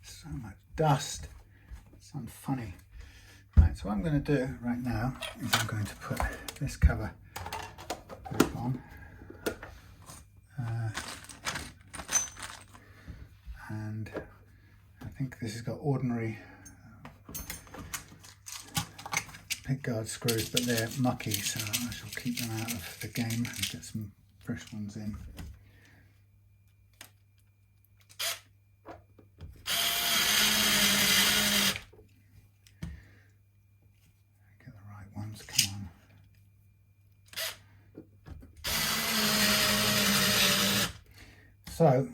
So much dust. It's unfunny. Right, so what I'm going to do right now is I'm going to put this cover back on. And I think this has got ordinary pickguard screws, but they're mucky, so I shall keep them out of the game and get some fresh ones in. Get the right ones, come on. So,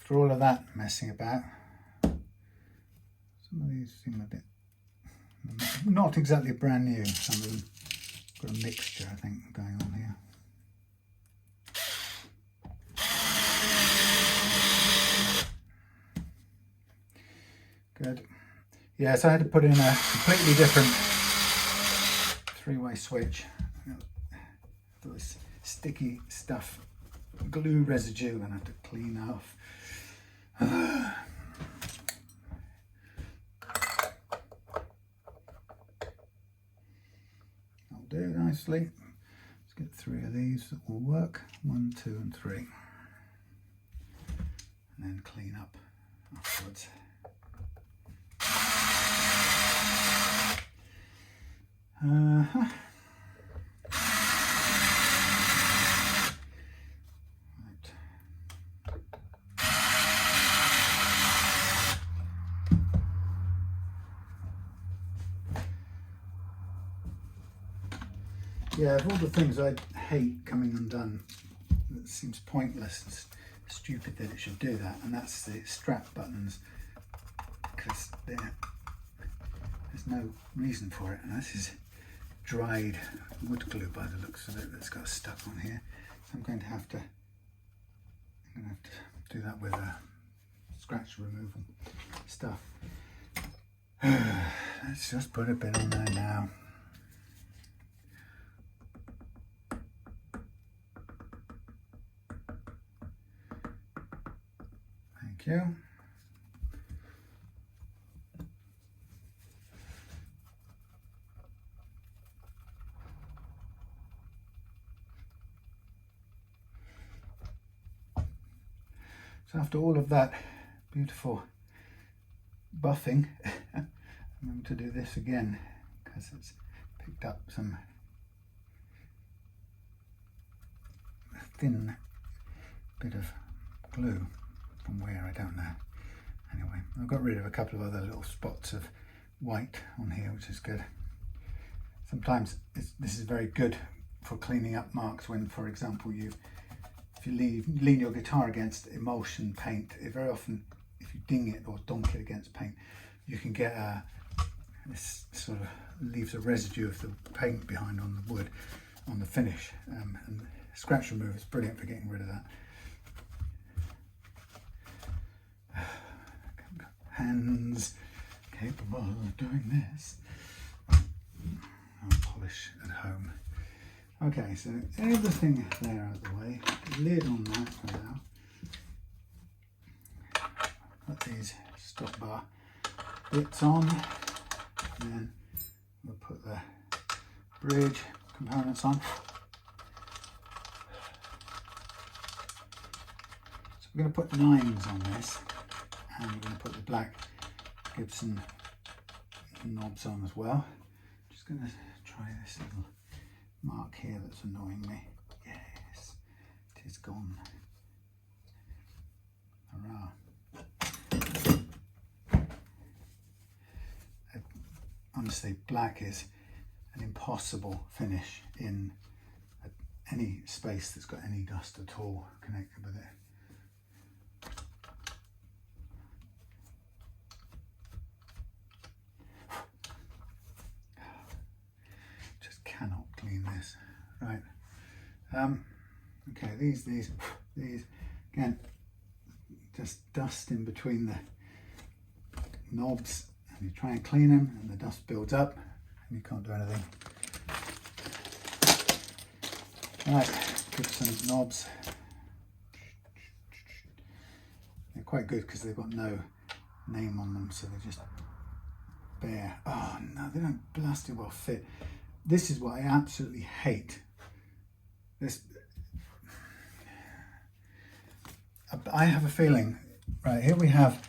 after all of that messing about, some of these seem a bit, not exactly brand new. Some of them got a mixture, I think, going on here. Good. Yeah, so I had to put in a completely different three-way switch. This sticky stuff, glue residue, and I have to clean off. I'll do nicely. Let's get 3 of these that will work. 1, 2, and 3. And then clean up afterwards. Right. Yeah, of all the things I hate coming undone, it seems pointless and stupid that it should do that, and that's the strap buttons, because there's no reason for it, and this is dried wood glue by the looks of it that's got stuck on here. So I'm going to have to do that with a scratch removal stuff. Let's just put a bit on there now. Thank you. So after all of that beautiful buffing, I'm going to do this again because it's picked up some thin bit of glue from where, I don't know. Anyway, I've got rid of a couple of other little spots of white on here, which is good. Sometimes this is very good for cleaning up marks when, for example, if you lean your guitar against emulsion paint, very often if you ding it or donk it against paint, you can get this sort of leaves a residue of the paint behind on the wood, on the finish, and scratch remover is brilliant for getting rid of that. Hands capable of doing this. I'll polish at home. Okay, so everything there out of the way. Lid on that for now. Put these stop bar bits on, and then we'll put the bridge components on. So we're going to put 9s on this, and we're going to put the black Gibson knobs on as well. Just going to try this little mark here that's annoying me. Yes, it is gone. Hurrah. Honestly, black is an impossible finish in any space that's got any dust at all connected with it. Just cannot clean this. Right. Okay, these again, just dust in between the knobs, and you try and clean them and the dust builds up and you can't do anything. Right, Gibson knobs. They're quite good because they've got no name on them, so they're just bare. Oh no, they don't blasted well fit. This is what I absolutely hate. This, I have a feeling, right, here we have,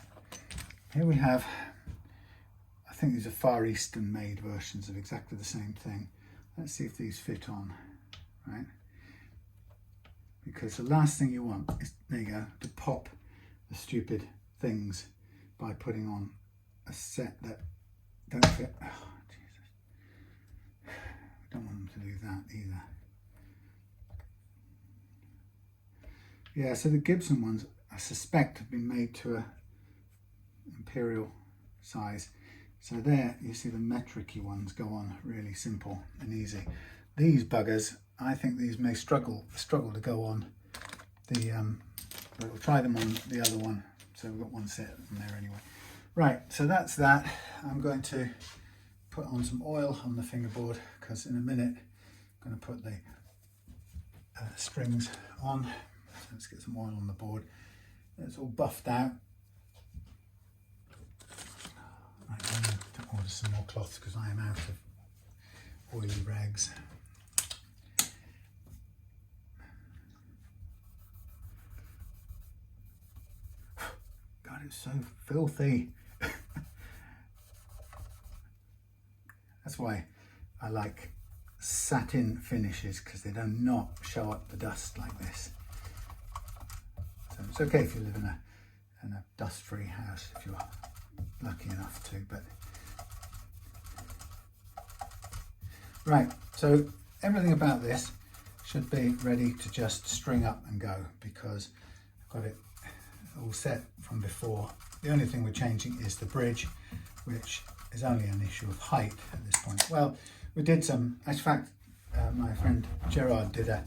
I think these are Far Eastern made versions of exactly the same thing. Let's see if these fit on, right? Because the last thing you want is, there you go, to pop the stupid things by putting on a set that don't fit. Oh, Jesus. I don't want them to do that either. Yeah, so the Gibson ones, I suspect have been made to a imperial size. So there you see the metric-y ones go on really simple and easy. These buggers, I think these may struggle to go on the but we'll try them on the other one. So we've got one set in there anyway. Right, so that's that. I'm going to put on some oil on the fingerboard because in a minute I'm going to put the strings on. So let's get some oil on the board. It's all buffed out. Right, I'm going to order some more cloths because I am out of oily rags. God, it's so filthy. That's why I like satin finishes, because they do not show up the dust like this. So it's okay if you live in a dust-free house, if you're lucky enough to. But right, so everything about this should be ready to just string up and go, because I've got it all set from before. The only thing we're changing is the bridge, which is only an issue of height at this point. Well, we did some, in fact, my friend Gerard did a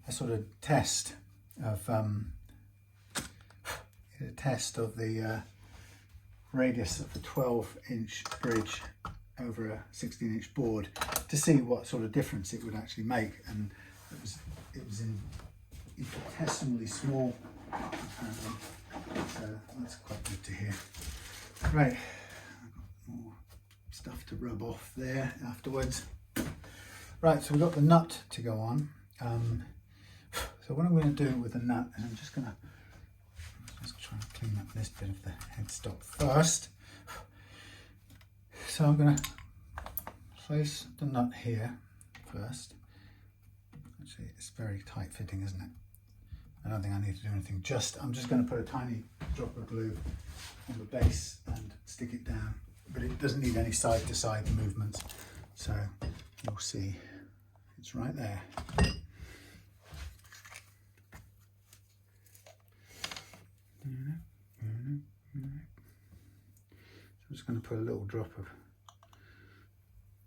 sort of test of the radius of a 12-inch bridge over a 16-inch board to see what sort of difference it would actually make, and it was infinitesimally small apparently. So that's quite good to hear. Right, I've got more stuff to rub off there afterwards. Right, so we've got the nut to go on. So what I'm going to do with the nut is I'm just going to try and clean up this bit of the headstock first. So I'm going to place the nut here first. Actually, it's very tight fitting, isn't it? I don't think I need to do anything. I'm just going to put a tiny drop of glue on the base and stick it down, but it doesn't need any side to side movements. So you'll see it's right there. So I'm just going to put a little drop of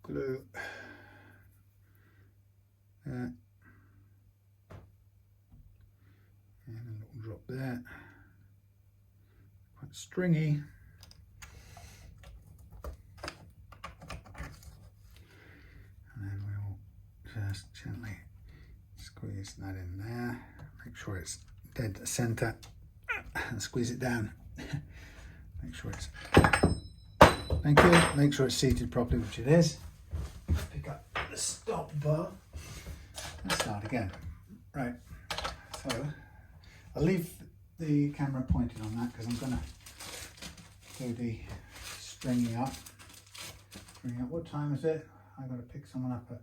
glue there. And a little drop there, quite stringy. And then we'll just gently squeeze that in there. Make sure it's dead center and squeeze it down. Make sure it's, thank you, make sure it's seated properly, which it is. Pick up the stop bar and start again. Right, so I'll leave the camera pointed on that because I'm going to do the stringing up. What time is it? I've got to pick someone up at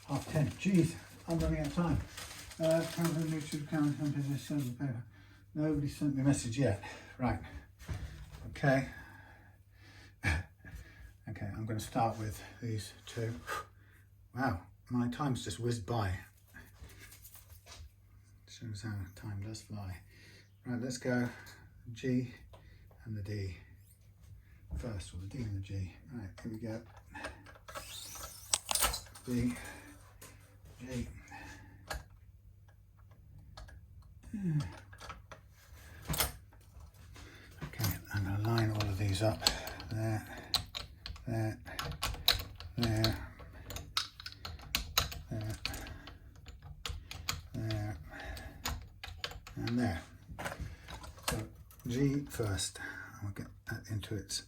10:30. Jeez, I'm running out of time. Nobody sent me a message yet. Right. Okay. Okay, I'm going to start with these two. Wow, my time's just whizzed by. Shows how time does fly. Right, let's go G and the D first, or the D and the G. Right, here we go. D, G. Okay, I'm going to line all of these up. There, there, there, there, there, and there. So G first, I'll get that into its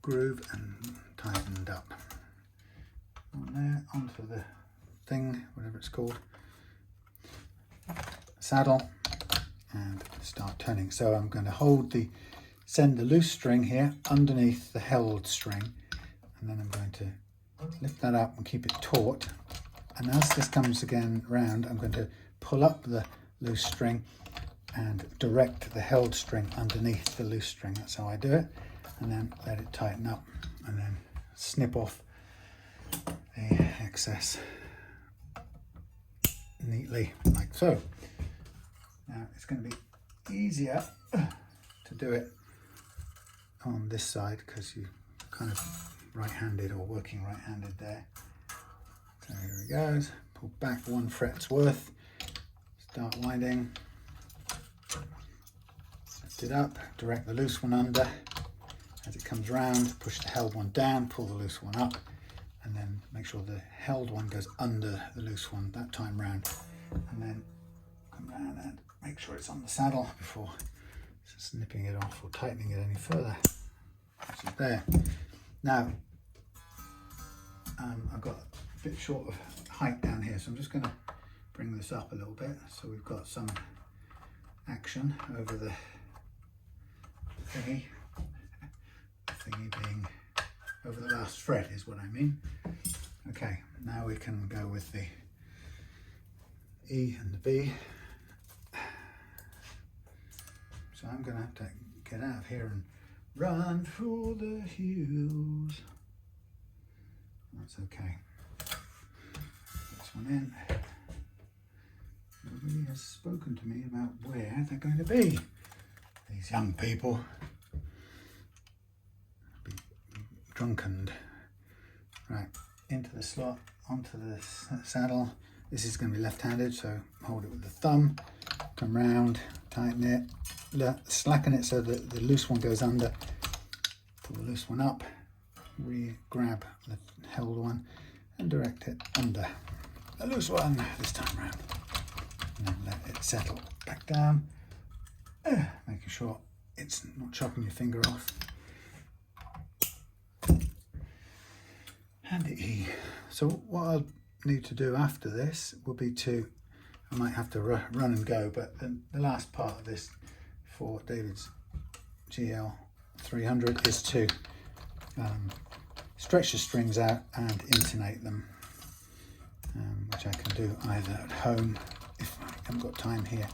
groove and tightened up. On there, onto the thing, whatever it's called, saddle, and start turning. So I'm going to send the loose string here underneath the held string, and then I'm going to lift that up and keep it taut. And as this comes again round, I'm going to pull up the loose string and direct the held string underneath the loose string. That's how I do it. And then let it tighten up, and then snip off the excess neatly, like so. Now it's going to be easier to do it on this side because you're kind of right-handed or working right-handed there. So here it goes. Pull back 1 fret's worth. Start winding. Lift it up. Direct the loose one under. As it comes round, push the held one down. Pull the loose one up. And then make sure the held one goes under the loose one that time round. And then come round and make sure it's on the saddle before snipping it off or tightening it any further. So there. Now, I've got a bit short of height down here, so I'm just going to bring this up a little bit so we've got some action over the thingy. The thingy being over the last fret is what I mean. Okay, now we can go with the E and the B. So I'm going to have to get out of here and run for the hills. That's okay. This one in. Nobody has spoken to me about where they're going to be. These young people. Be drunkened. Right, into the slot, onto the saddle. This is going to be left-handed, so hold it with the thumb. Come round, tighten it, slacken it so that the loose one goes under. Pull the loose one up, grab the held one and direct it under the loose one this time round. And then let it settle back down, making sure it's not chopping your finger off. And the E. So what I'll need to do after this will be I might have to run and go, but the last part of this for David's GL300 is to stretch the strings out and intonate them, which I can do either at home if I haven't got time here.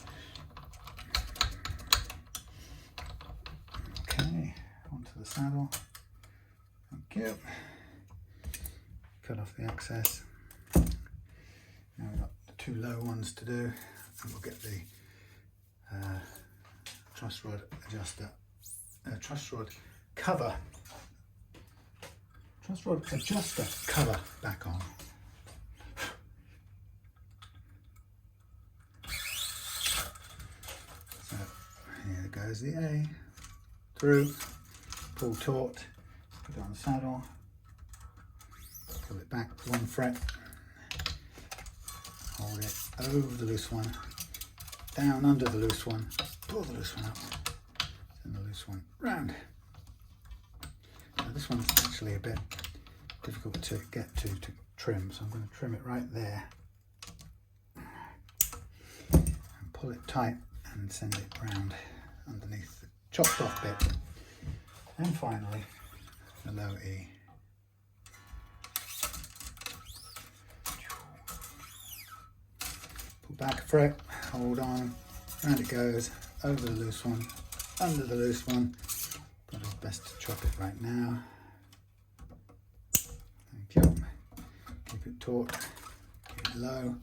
Okay, onto the saddle. Thank you. Cut off the excess. Now we've got the 2 low ones to do, and we'll get the truss rod adjuster, truss rod adjuster cover back on. So here goes the A, through, pull taut, put it on the saddle, pull it back 1 fret, hold it over the loose one, down under the loose one, pull the loose one up, and the loose one round. Now this one's actually a bit difficult to get to trim, so I'm going to trim it right there and pull it tight and send it round underneath the chopped off bit. And finally the low E. Pull back a fret, hold on, round it goes, over the loose one, under the loose one, but it's best to chop it right now. Thank you. Keep it taut, keep it low,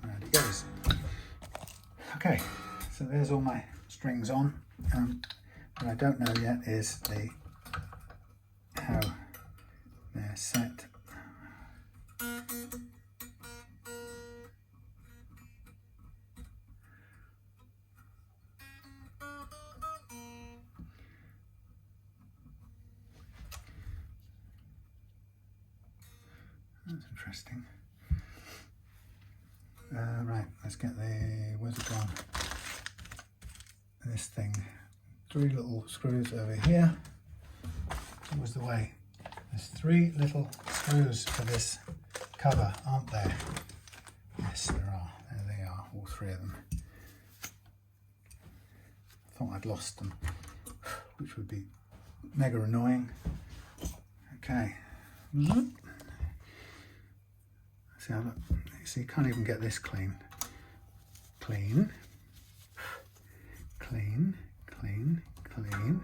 round it goes. Okay, so there's all my strings on. What I don't know yet is how they're set. That's interesting. Right, let's get where's it gone? This thing. 3 little screws over here. That was the way. There's 3 little screws for this cover, aren't there? Yes, there are. There they are, all 3 of them. I thought I'd lost them, which would be mega annoying. Okay. See, you can't even get this clean. Clean. Clean, clean, clean.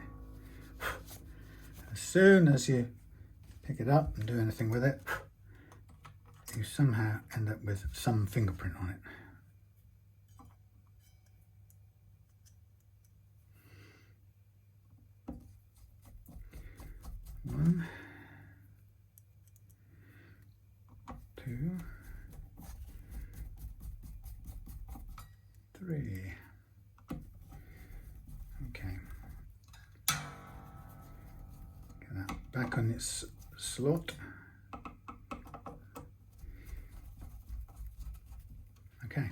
As soon as you pick it up and do anything with it, you somehow end up with some fingerprint on it. back on its slot. Okay.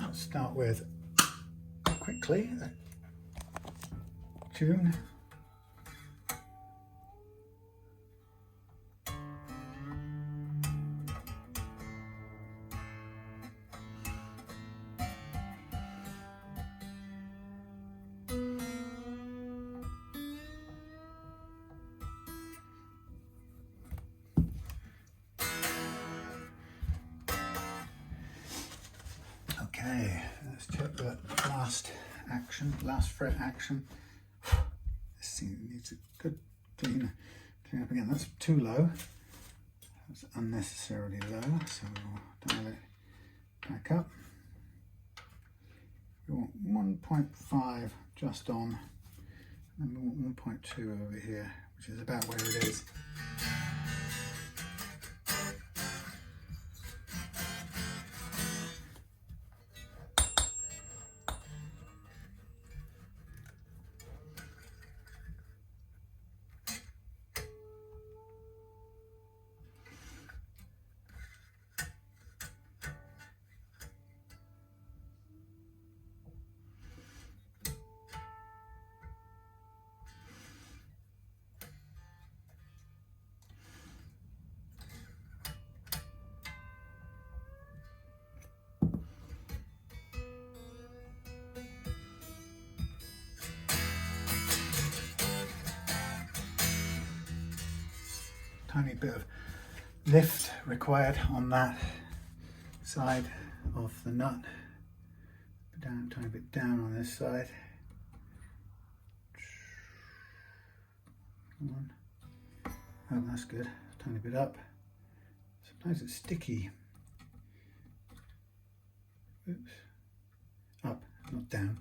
Let's start with quickly a tune. Okay, let's check the last fret action. This thing needs a good clean up again. That's too low. That's unnecessarily low, so we'll dial it back up. We want 1.5 just on, and we want 1.2 over here, which is about where it is. Tiny bit of lift required on that side of the nut. Down, tiny bit down on this side. Come on. Oh, that's good. Tiny bit up. Sometimes it's sticky. Oops. Up, not down.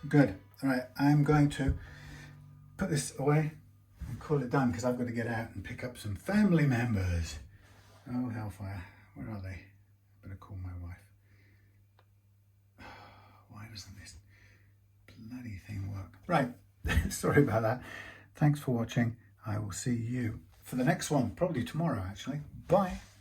Good. All right, I'm going to put this away and call it done because I've got to get out and pick up some family members. Oh, hellfire. Where are they? Better call my wife. Why doesn't this bloody thing work? Right. Sorry about that. Thanks for watching. I will see you for the next one, probably tomorrow, actually. Bye.